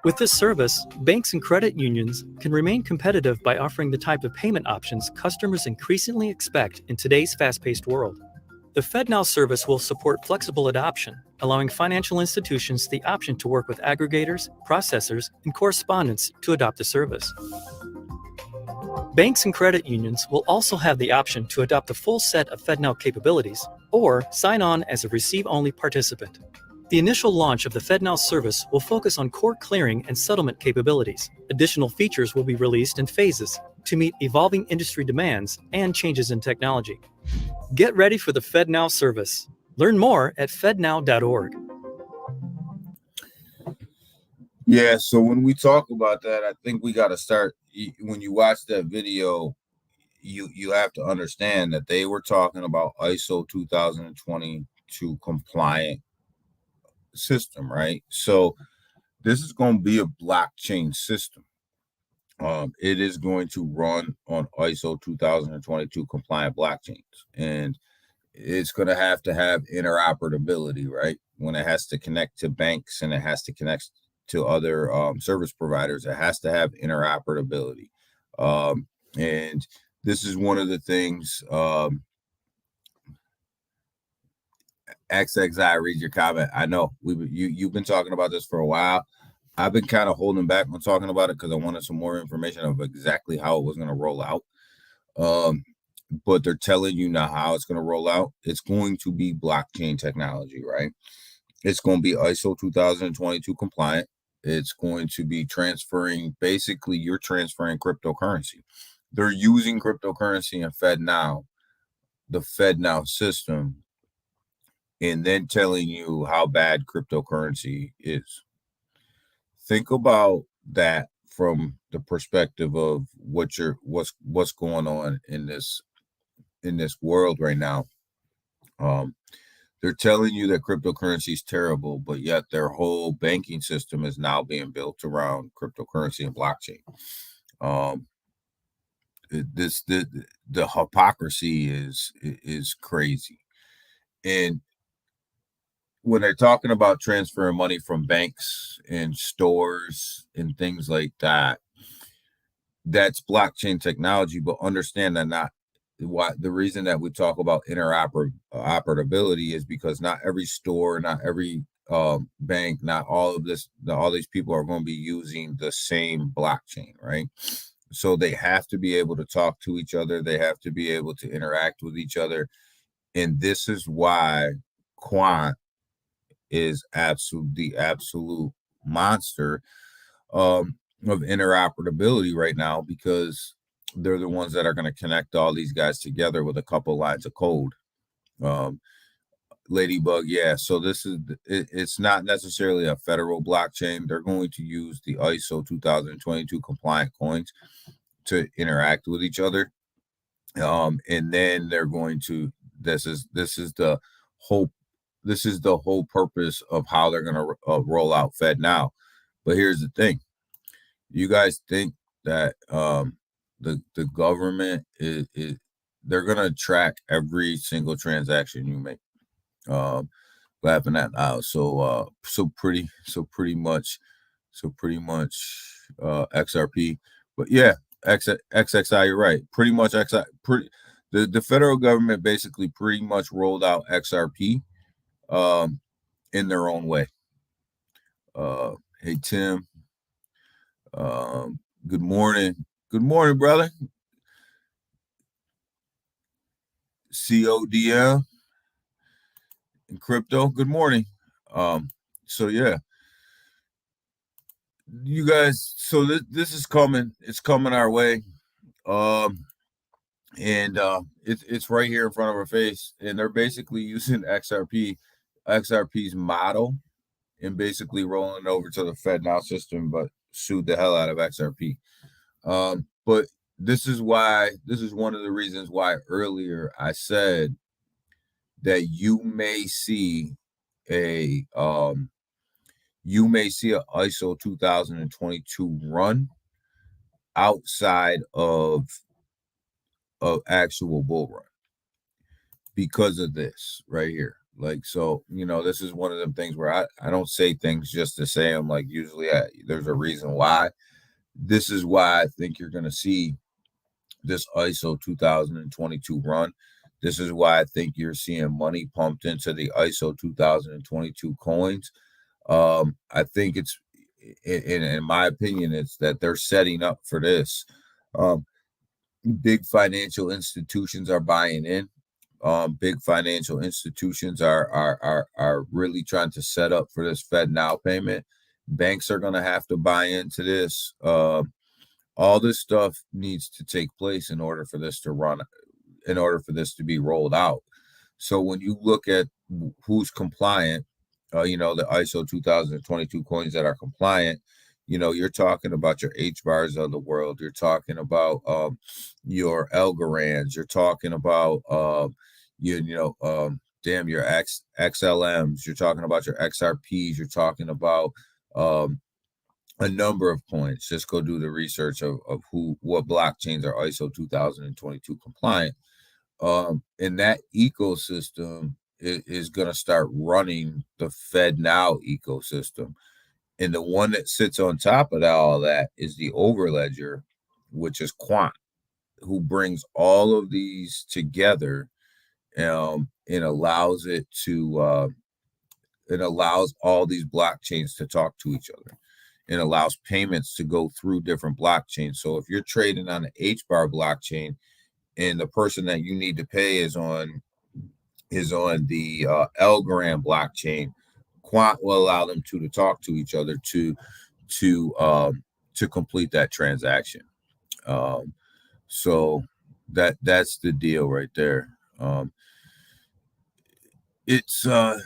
With this service, banks and credit unions can remain competitive by offering the type of payment options customers increasingly expect in today's fast-paced world. The FedNow service will support flexible adoption, allowing financial institutions the option to work with aggregators, processors, and correspondents to adopt the service. Banks and credit unions will also have the option to adopt the full set of FedNow capabilities or sign on as a receive-only participant. The initial launch of the FedNow service will focus on core clearing and settlement capabilities. Additional features will be released in phases to meet evolving industry demands and changes in technology. Get ready for the FedNow service. Learn more at fednow.org. Yeah, so when we talk about that, I think we got to start. When you watch that video, you have to understand that they were talking about ISO 2022 compliant system, right? So this is going to be a blockchain system. It is going to run on ISO 2022 compliant blockchains, and it's going to have interoperability, right? When it has to connect to banks and it has to connect to other service providers, it has to have interoperability. And this is one of the things. XXI, read your comment. I know you've been talking about this for a while. I've been kind of holding back on talking about it because I wanted some more information of exactly how it was going to roll out. But they're telling you now how it's going to roll out. It's going to be blockchain technology, right? It's going to be ISO 2022 compliant. It's going to be basically you're transferring cryptocurrency. They're using cryptocurrency in FedNow, the FedNow system, and then telling you how bad cryptocurrency is. Think about that from the perspective of what's going on in this world right now. They're telling you that cryptocurrency is terrible, but yet their whole banking system is now being built around cryptocurrency and blockchain. The hypocrisy is crazy. And when they're talking about transferring money from banks and stores and things like that, that's blockchain technology. But understand that not why the reason that we talk about interoperability is because not every store, not every bank, not all these people are going to be using the same blockchain, right? So they have to be able to talk to each other. They have to be able to interact with each other. And this is why Quant is the absolute monster of interoperability right now, because they're the ones that are going to connect all these guys together with a couple lines of code. Ladybug, yeah. So it's not necessarily a federal blockchain. They're going to use the ISO 2022 compliant coins to interact with each other. And then they're going to this is the whole purpose of how they're going to roll out FedNow. But here's the thing: you guys think that the government is they're going to track every single transaction you make? Laughing at now. So pretty much XRP. But yeah, XXI, you're right. Pretty much the federal government basically pretty much rolled out XRP in their own way. Hey Tim. Good morning. Good morning, brother. CODM and crypto. Good morning. So yeah, you guys. So this is coming. It's coming our way. And it's right here in front of our face. And they're basically using XRP's model, and basically rolling it over to the FedNow system, but sued the hell out of XRP. But this is one of the reasons why earlier I said that you may see a ISO 2022 run outside of actual bull run because of this right here. Like, so, this is one of them things where I don't say things just to say them. Like, usually there's a reason why. This is why I think you're going to see this ISO 2022 run. This is why I think you're seeing money pumped into the ISO 2022 coins. I think it's, in my opinion, it's that they're setting up for this. Big financial institutions are buying in. Big financial institutions are really trying to set up for this FedNow payment. Banks are going to have to buy into this. All this stuff needs to take place in order for this to run, in order for this to be rolled out. So when you look at who's compliant, the ISO 2022 coins that are compliant, you're talking about your HBARs of the world. You're talking about your Algorands. You're talking about your XLMs. You're talking about your XRPs. You're talking about a number of coins. Just go do the research of what blockchains are ISO 2022 compliant. And that ecosystem is going to start running the FedNow ecosystem. And the one that sits on top of all that is the Overledger, which is Quant, who brings all of these together, and allows it to it allows all these blockchains to talk to each other, and allows payments to go through different blockchains. So if you're trading on the HBAR blockchain and the person that you need to pay is on the Algorand blockchain, Quant will allow them to talk to each other to complete that transaction. So that's the deal right there. It's time.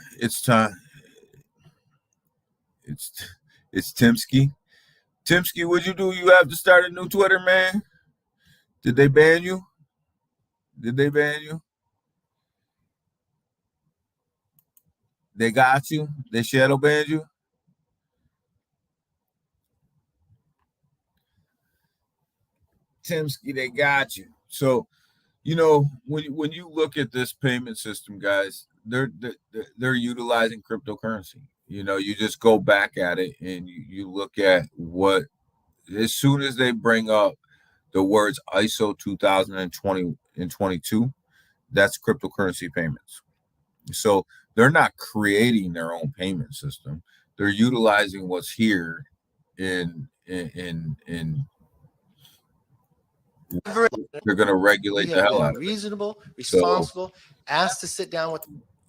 It's Timsky. Timsky, what'd you do? You have to start a new Twitter, man. Did they ban you? They got you? They shadow banned you? Timsky, they got you. So You know, when you look at this payment system, guys, they're utilizing cryptocurrency. You know, you just go back at it and you look at what, as soon as they bring up the words ISO 2020 and 22, that's cryptocurrency payments. So they're not creating their own payment system. They're utilizing what's here in they're going to regulate the hell out of it. Reasonable, responsible, asked to sit down with.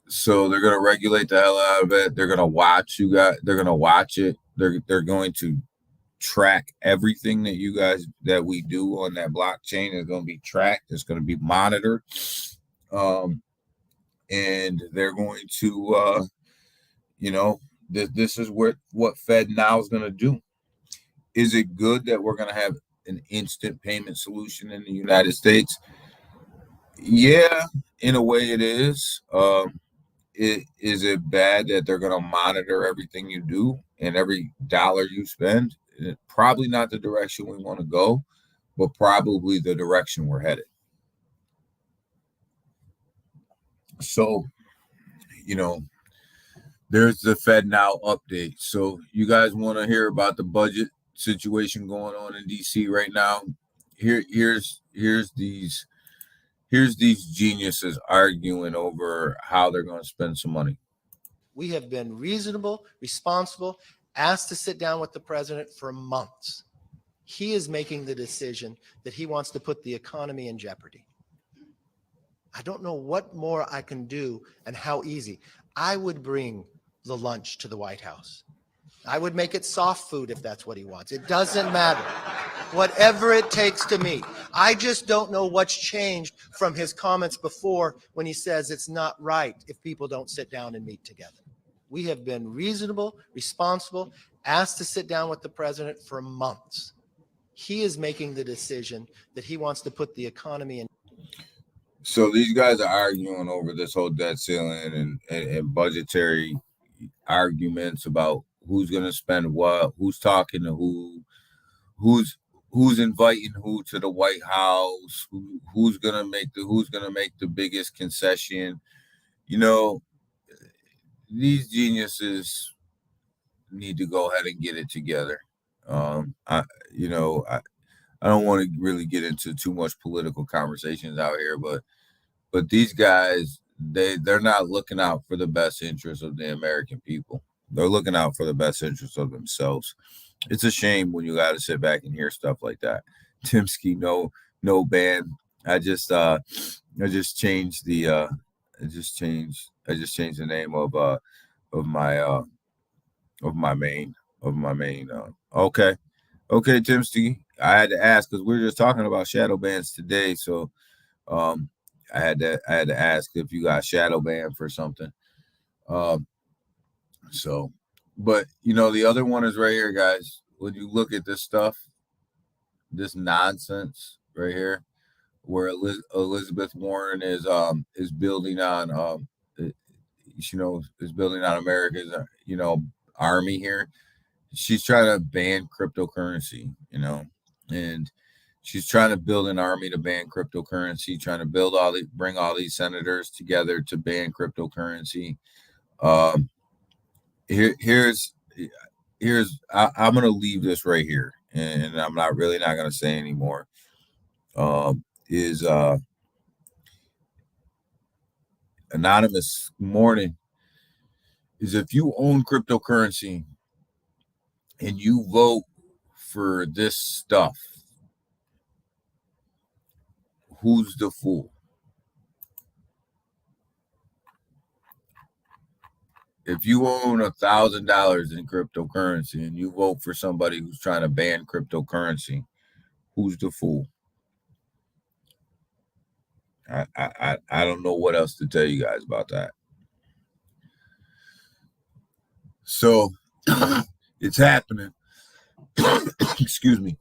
So they're going to regulate the hell out of it. They're going to watch you guys. They're going to watch it. They're going to track everything that you guys that we do on that blockchain is going to be tracked. It's going to be monitored, and they're going to, you know, this is what FedNow is going to do. Is it good that we're going to have an instant payment solution in the United States? Yeah, in a way it is. Is it bad that they're going to monitor everything you do and every dollar you spend? Probably not the direction we want to go, but probably the direction we're headed. So, you know, there's the FedNow update. So you guys want to hear about the budget situation going on in DC right now? Here's these geniuses arguing over how they're going to spend some money. We have been reasonable, responsible, asked to sit down with the president for months. He is making the decision that he wants to put the economy in jeopardy. I don't know what more I can do and how easy. I would bring the lunch to the White House. I would make it soft food if that's what he wants. It doesn't matter. Whatever it takes to meet. I just don't know what's changed from his comments before when he says it's not right if people don't sit down and meet together. We have been reasonable, responsible, asked to sit down with the president for months. He is making the decision that he wants to put the economy in. So these guys are arguing over this whole debt ceiling and budgetary arguments about who's going to spend what, who's talking to who's inviting who to the White House, who's going to make the biggest concession. You know, these geniuses need to go ahead and get it together. I don't want to really get into too much political conversations out here, but these guys, they're not looking out for the best interest of the American people. They're looking out for the best interest of themselves. It's a shame when you got to sit back and hear stuff like that. Timsky, no ban. I just changed the name of my main. Okay, Timsky. I had to ask because we were just talking about shadow bans today, so I had to ask if you got shadow banned for something. So, but you know, the other one is right here, guys. When you look at this stuff, this nonsense right here, where Elizabeth Warren is building on is building on America's army here. She's trying to ban cryptocurrency, and she's trying to build an army to ban cryptocurrency, trying to bring all these senators together to ban cryptocurrency. I'm going to leave this right here, and I'm not going to say anymore. Anonymous Morning is, if you own cryptocurrency and you vote for this stuff, who's the fool? If you own $1,000 in cryptocurrency and you vote for somebody who's trying to ban cryptocurrency, who's the fool? I don't know what else to tell you guys about that. So it's happening. Excuse me.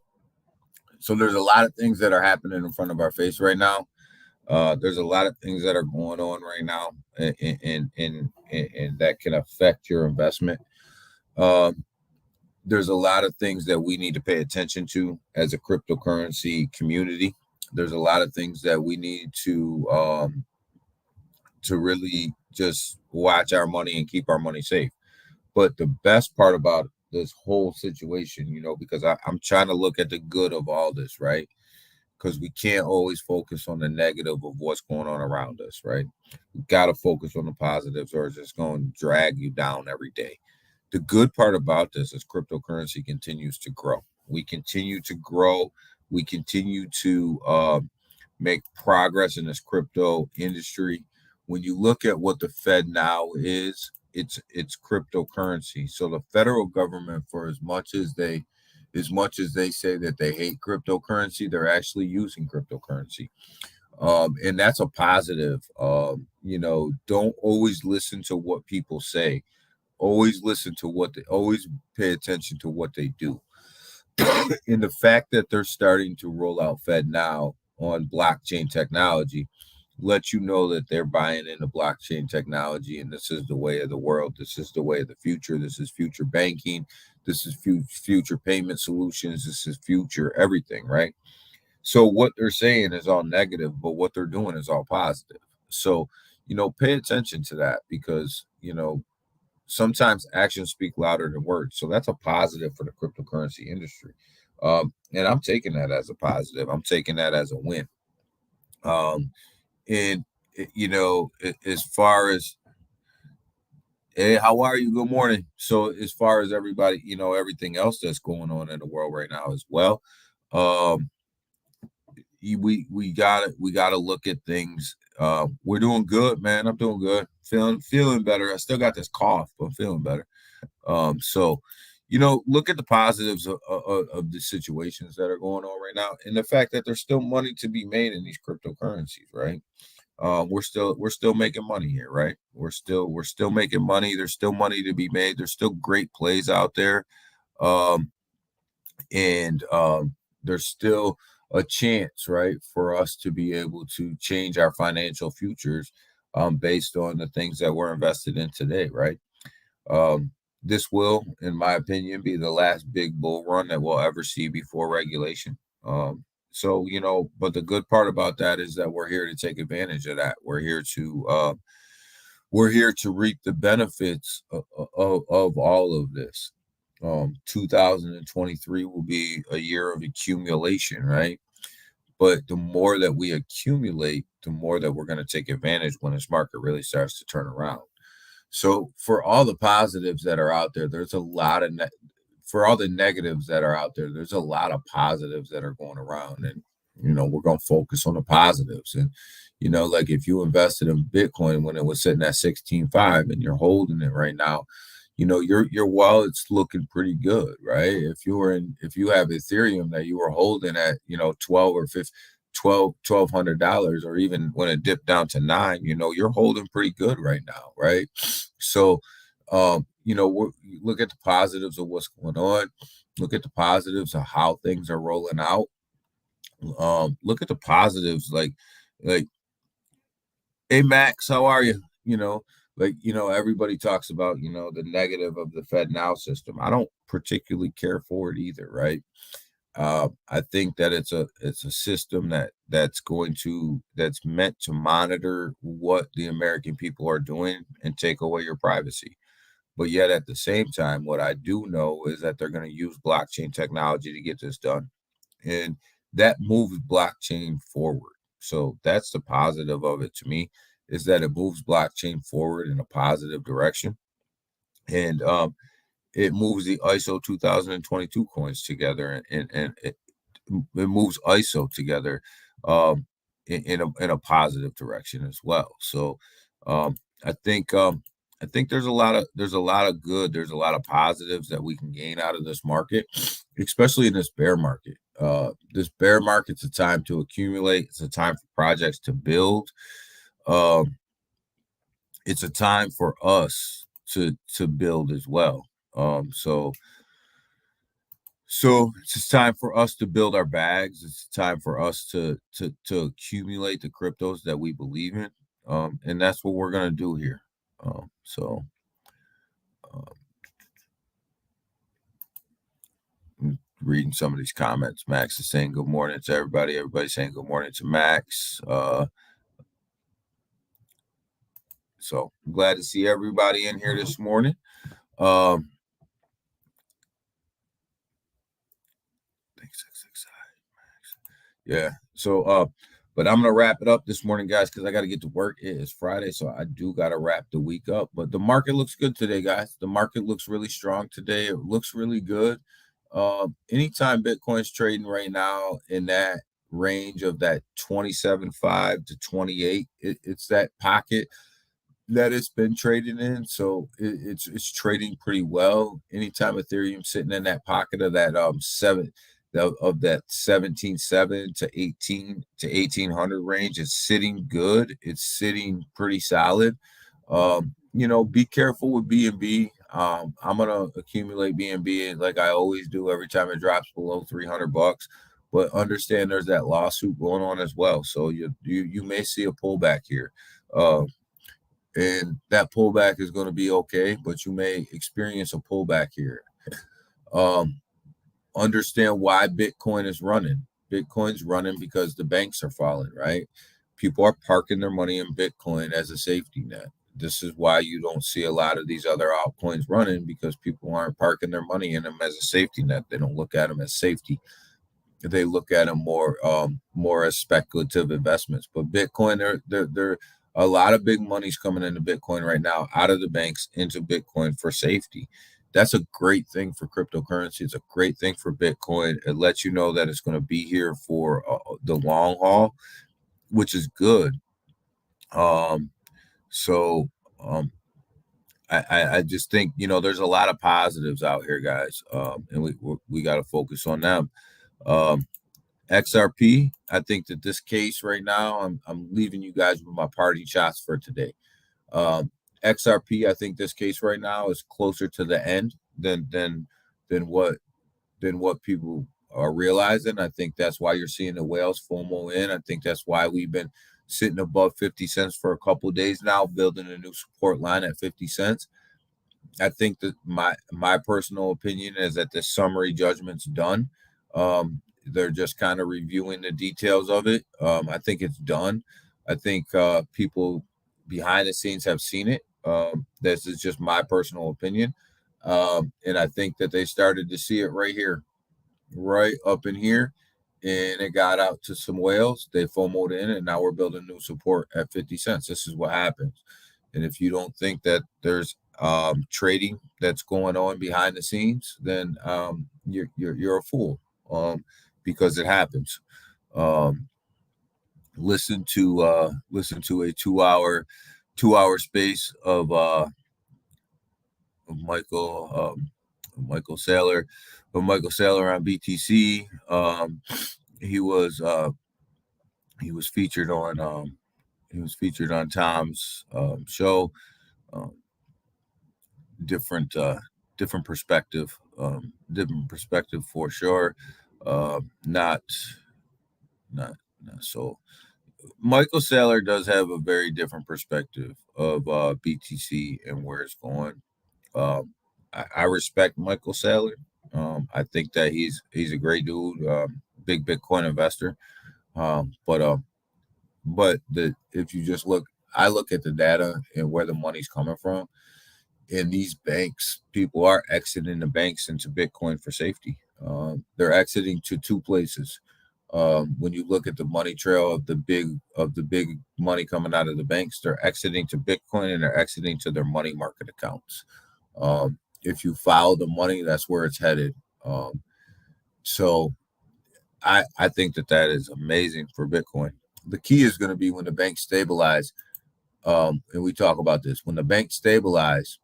So there's a lot of things that are happening in front of our face right now. There's a lot of things that are going on right now, and that can affect your investment. There's a lot of things that we need to pay attention to as a cryptocurrency community. There's a lot of things that we need to really just watch our money and keep our money safe. But the best part about this whole situation, because I'm trying to look at the good of all this, right? Because we can't always focus on the negative of what's going on around us, right? We got to focus on the positives, or it's just going to drag you down every day. The good part about this is cryptocurrency continues to grow. We continue to grow. We continue to make progress in this crypto industry. When you look at what the Fed now is, it's cryptocurrency. So the federal government, for as much as they say that they hate cryptocurrency, they're actually using cryptocurrency. And that's a positive. Don't always listen to what people say. Always always pay attention to what they do. And the fact that they're starting to roll out FedNow on blockchain technology lets you know that they're buying into blockchain technology, and this is the way of the world. This is the way of the future. This is future banking. This is future payment solutions. This is future everything, right? So what they're saying is all negative, but what they're doing is all positive. So, pay attention to that, because, sometimes actions speak louder than words. So that's a positive for the cryptocurrency industry. And I'm taking that as a positive. I'm taking that as a win. And as far as, hey, how are you? Good morning. So as far as everybody, everything else that's going on in the world right now as well, we gotta look at things. We're doing good, man. I'm doing good. Feeling better. I still got this cough, but I'm feeling better. So look at the positives of the situations that are going on right now, and the fact that there's still money to be made in these cryptocurrencies, right? We're still making money here, right? We're still making money. There's still money to be made. There's still great plays out there. And there's still a chance, right, for us to be able to change our financial futures based on the things that we're invested in today, right? This will, in my opinion, be the last big bull run that we'll ever see before regulation. So, but the good part about that is that we're here to take advantage of that. We're here to reap the benefits of all of this. 2023 will be a year of accumulation, right? But the more that we accumulate, the more that we're going to take advantage when this market really starts to turn around. So for all the positives that are out there, there's a lot of for all the negatives that are out there, there's a lot of positives that are going around. And, we're going to focus on the positives. And, like if you invested in Bitcoin when it was sitting at 16.5 and you're holding it right now, your wallet's looking pretty good, right? If you have Ethereum that you were holding at, $1,200, or even when it dipped down to $9, you're holding pretty good right now, right? So, look at the positives of what's going on. Look at the positives of how things are rolling out. Look at the positives, like, hey Max, how are you? Everybody talks about, the negative of the FedNow system. I don't particularly care for it either, right? I think that it's a system that's meant to monitor what the American people are doing and take away your privacy. But yet at the same time, what I do know is that they're going to use blockchain technology to get this done. And that moves blockchain forward. So that's the positive of it to me, is that it moves blockchain forward in a positive direction. And it moves the ISO 2022 coins together, and it moves ISO together in a positive direction as well. So I think there's a lot of good, there's a lot of positives that we can gain out of this market, especially in this bear market. This bear market's a time to accumulate. It's a time for projects to build. It's a time for us to build as well. So it's just time for us to build our bags. It's time for us to accumulate the cryptos that we believe in. And that's what we're going to do here. reading some of these comments. Max is saying good morning to everybody. Everybody's saying good morning to Max. So I'm glad to see everybody in here this morning. Yeah. So, but I'm gonna wrap it up this morning, guys, because I got to get to work. It is Friday, so I do got to wrap the week up. But the market looks good today, guys. The market looks really strong today. It looks really good. Anytime Bitcoin's trading right now in that range of that 27.5 to 28, it's that pocket that it's been trading in. So it's trading pretty well. Anytime Ethereum sitting in that pocket of that of that 17.7 to 18 to 1800 range, is sitting good. It's sitting pretty solid. Be careful with BNB. I'm gonna accumulate BNB like I always do every time it drops below $300. But understand there's that lawsuit going on as well. So you may see a pullback here. And that pullback is going to be okay, but you may experience a pullback here. Understand why Bitcoin is running. Bitcoin's running because the banks are falling, right? People are parking their money in Bitcoin as a safety net. This is why you don't see a lot of these other altcoins running, because people aren't parking their money in them as a safety net. They don't look at them as safety. They look at them more as speculative investments. But Bitcoin, they're a lot of big money's coming into Bitcoin right now, out of the banks into Bitcoin for safety. That's a great thing for cryptocurrency. It's a great thing for Bitcoin. It lets you know that it's going to be here for the long haul, which is good. I just think, there's a lot of positives out here, guys, and we got to focus on them. XRP, I think that this case right now, I'm leaving you guys with my party shots for today. XRP, I think this case right now is closer to the end than what people are realizing. I think that's why you're seeing the whales FOMO in. I think that's why we've been sitting above 50 cents for a couple of days now, building a new support line at 50 cents. I think that my personal opinion is that the summary judgment's done. They're just kind of reviewing the details of it. I think it's done. I think people behind the scenes have seen it. This is just my personal opinion. And I think that they started to see it right here, right up in here. And it got out to some whales. They FOMO'd in, and now we're building new support at 50 cents. This is what happens. And if you don't think that there's trading that's going on behind the scenes, then you're a fool, because it happens. Listen to a 2-hour space of Michael Saylor on BTC. He was featured on Tom's show. Different perspective, for sure. Not so. Michael Saylor does have a very different perspective of BTC and where it's going. I respect Michael Saylor. I think that he's a great dude, big Bitcoin investor. But if you just I look at the data and where the money's coming from. In these banks, people are exiting the banks into Bitcoin for safety. They're exiting to two places. When you look at the money trail of the big money coming out of the banks, they're exiting to Bitcoin and they're exiting to their money market accounts. If you follow the money, that's where it's headed. So I think that is amazing for Bitcoin. The key is going to be when the banks stabilize. And we talk about this, when the banks stabilize,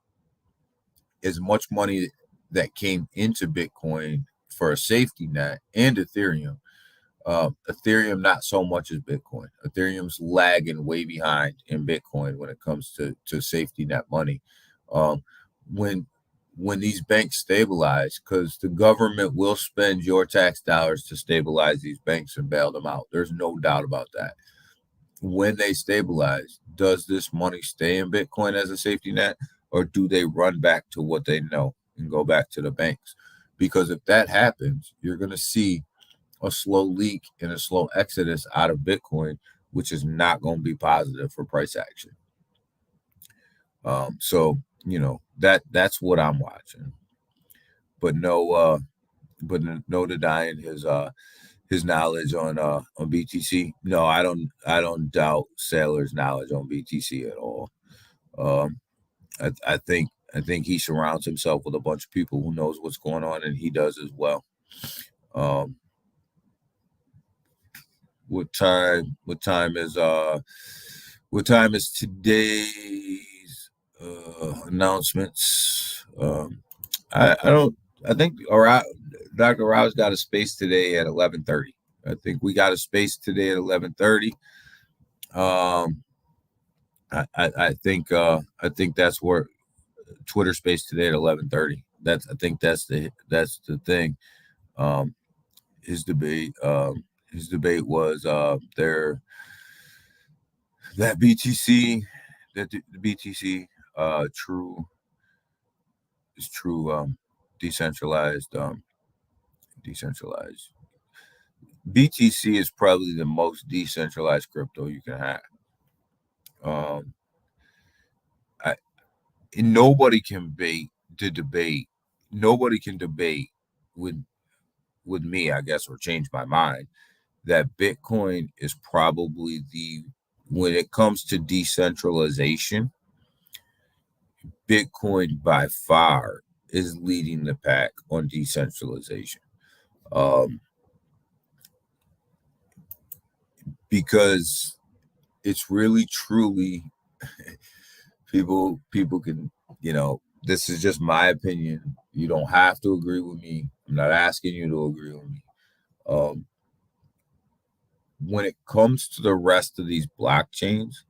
as much money that came into Bitcoin for a safety net and Ethereum. Ethereum, not so much as Bitcoin. Ethereum's lagging way behind in Bitcoin when it comes to safety net money. When these banks stabilize, because the government will spend your tax dollars to stabilize these banks and bail them out. There's no doubt about that. When they stabilize, does this money stay in Bitcoin as a safety net, or do they run back to what they know and go back to the banks? Because if that happens, you're going to see a slow leak and a slow exodus out of Bitcoin, which is not going to be positive for price action. So, that's what I'm watching. But no denying his knowledge on BTC. No, I don't doubt Saylor's knowledge on BTC at all. I think he surrounds himself with a bunch of people who knows what's going on, and he does as well. What time is today's announcements? I think Dr. Rao's got a space today at 11:30. I think we got a space today at 11:30. I think that's where Twitter space today at 11:30. I think that's the thing. His debate was that BTC true decentralized. BTC is probably the most decentralized crypto you can have. Nobody can debate. Nobody can debate with me, I guess, or change my mind that Bitcoin is probably when it comes to decentralization, Bitcoin by far is leading the pack on decentralization. Because it's really truly people can, this is just my opinion. You don't have to agree with me. I'm not asking you to agree with me. When it comes to the rest of these blockchains,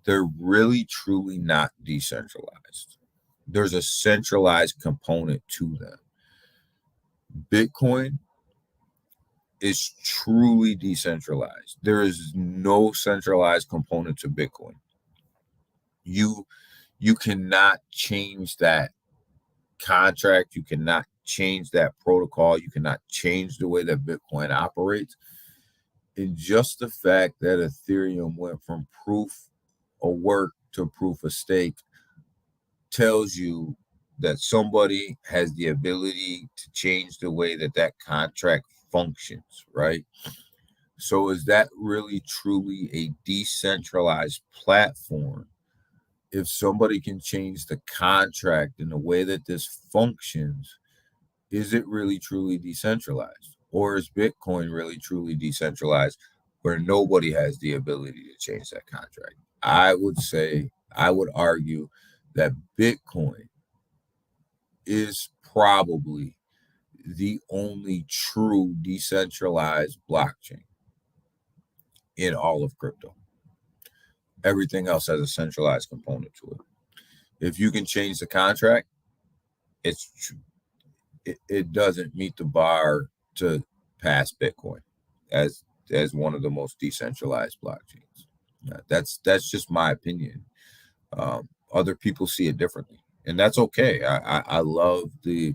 they're really truly not decentralized. There's a centralized component to them. Bitcoin is truly decentralized. There is no centralized component to Bitcoin. You cannot change that contract. You cannot change that protocol. You cannot change the way that Bitcoin operates. And just the fact that Ethereum went from proof of work to proof of stake tells you that somebody has the ability to change the way that contract functions, right? So is that really truly a decentralized platform? If somebody can change the contract and the way that this functions, is it really truly decentralized? Or is Bitcoin really truly decentralized where nobody has the ability to change that contract? I would argue that Bitcoin is probably the only true decentralized blockchain in all of crypto. Everything else has a centralized component to it. If you can change the contract, it doesn't meet the bar to pass Bitcoin as one of the most decentralized blockchains. That's just my opinion. Other people see it differently, and that's okay. I love the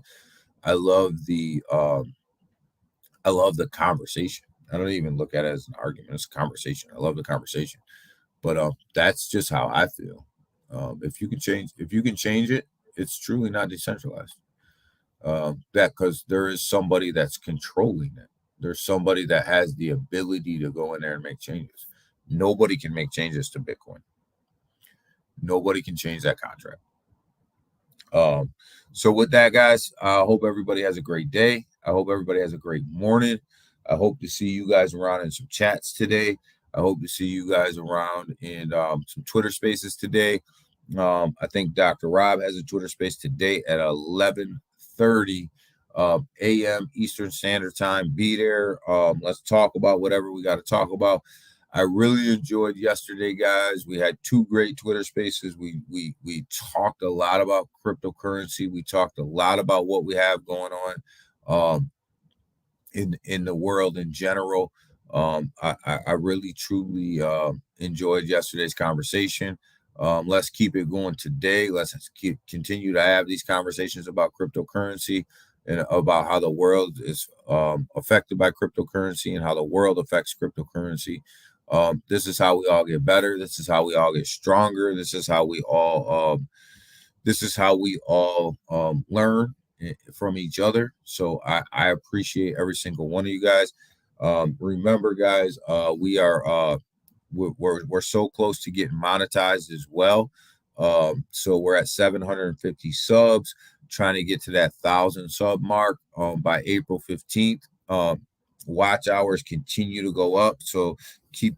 conversation. I don't even look at it as an argument. It's a conversation. I love the conversation. But that's just how I feel. If you can change it, it's truly not decentralized. Because there is somebody that's controlling it. There's somebody that has the ability to go in there and make changes. Nobody can make changes to Bitcoin. Nobody can change that contract. So with that, guys, I hope everybody has a great day. I hope everybody has a great morning. I hope to see you guys around in some chats today. I hope to see you guys around in some Twitter spaces today. I think Dr. Rob has a Twitter space today at 11:30 a.m. Eastern Standard Time. Be there. Let's talk about whatever we got to talk about. I really enjoyed yesterday, guys. We had 2 great Twitter spaces. We talked a lot about cryptocurrency. We talked a lot about what we have going on in the world in general. I really truly enjoyed yesterday's conversation. Let's keep it going today. Let's continue to have these conversations about cryptocurrency and about how the world is affected by cryptocurrency and how the world affects cryptocurrency. This is how we all get better. This is how we all get stronger. This is how we all learn from each other. So I appreciate every single one of you guys. Remember, guys, we're so close to getting monetized as well. So we're at 750 subs, trying to get to that 1,000 sub mark by April 15th. Watch hours continue to go up, so keep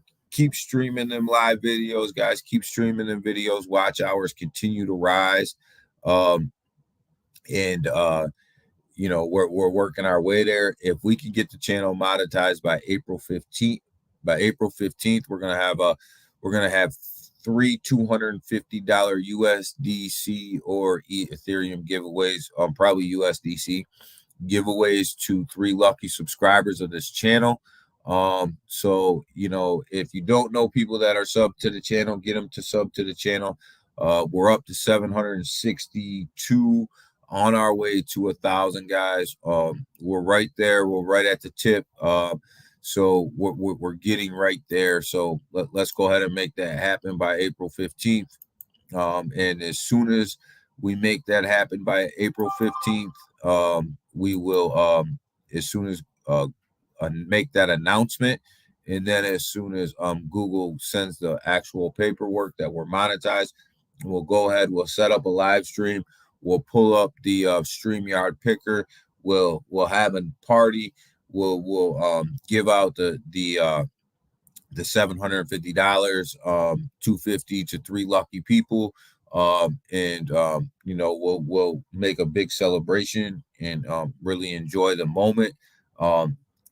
streaming them live videos, guys. Keep streaming them videos. Watch hours continue to rise, and we're working our way there. If we can get the channel monetized by April 15th, we're gonna have 3 $250 USDC or Ethereum giveaways, probably USDC giveaways to 3 lucky subscribers of this channel. So if you don't know people that are sub to the channel, get them to sub to the channel. We're up to 762, on our way to 1,000, guys. We're right there. We're right at the tip. So we're getting right there. So let's go ahead and make that happen by April 15th. And as soon as we make that happen by April 15th, we will, as soon as make that announcement. And then as soon as Google sends the actual paperwork that we're monetized, we'll go ahead, we'll set up a live stream. We'll pull up the StreamYard picker. We'll have a party. We'll give out the $750, $250 to 3 lucky people, and we'll make a big celebration and really enjoy the moment.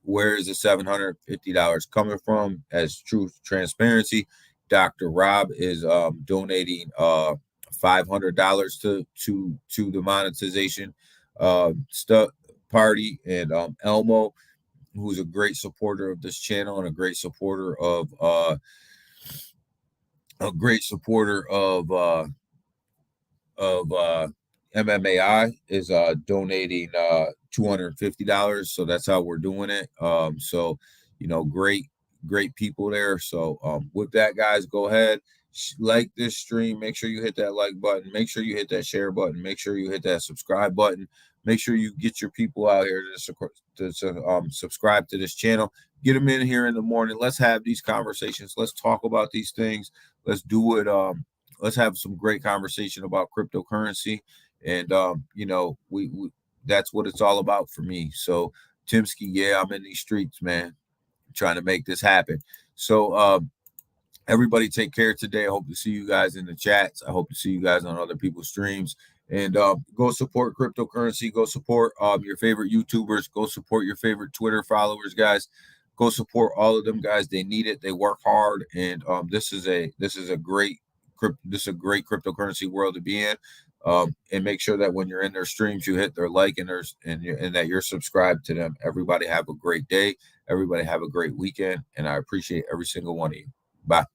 Where is the $750 coming from? As truth, transparency, Dr. Rob is donating $500 to the monetization party, and Elmo, who's a great supporter of this channel and a great supporter of MMAI, is donating $250. So that's how we're doing it. So great people there. So with that, guys, go ahead, like this stream. Make sure you hit that like button. Make sure you hit that share button. Make sure you hit that subscribe button. Make sure you get your people out here to subscribe to this channel. Get them in here in the morning. Let's have these conversations. Let's talk about these things. Let's do it. Let's have some great conversation about cryptocurrency. And we that's what it's all about for me. So Timsky, yeah, I'm in these streets, man, trying to make this happen. So everybody take care today. I hope to see you guys in the chats. I hope to see you guys on other people's streams. And go support cryptocurrency. Go support your favorite YouTubers. Go support your favorite Twitter followers, guys. Go support all of them, guys. They need it. They work hard, and this is a great cryptocurrency world to be in. And make sure that when you're in their streams, you hit their like and that you're subscribed to them. Everybody have a great day. Everybody have a great weekend, and I appreciate every single one of you. Bye.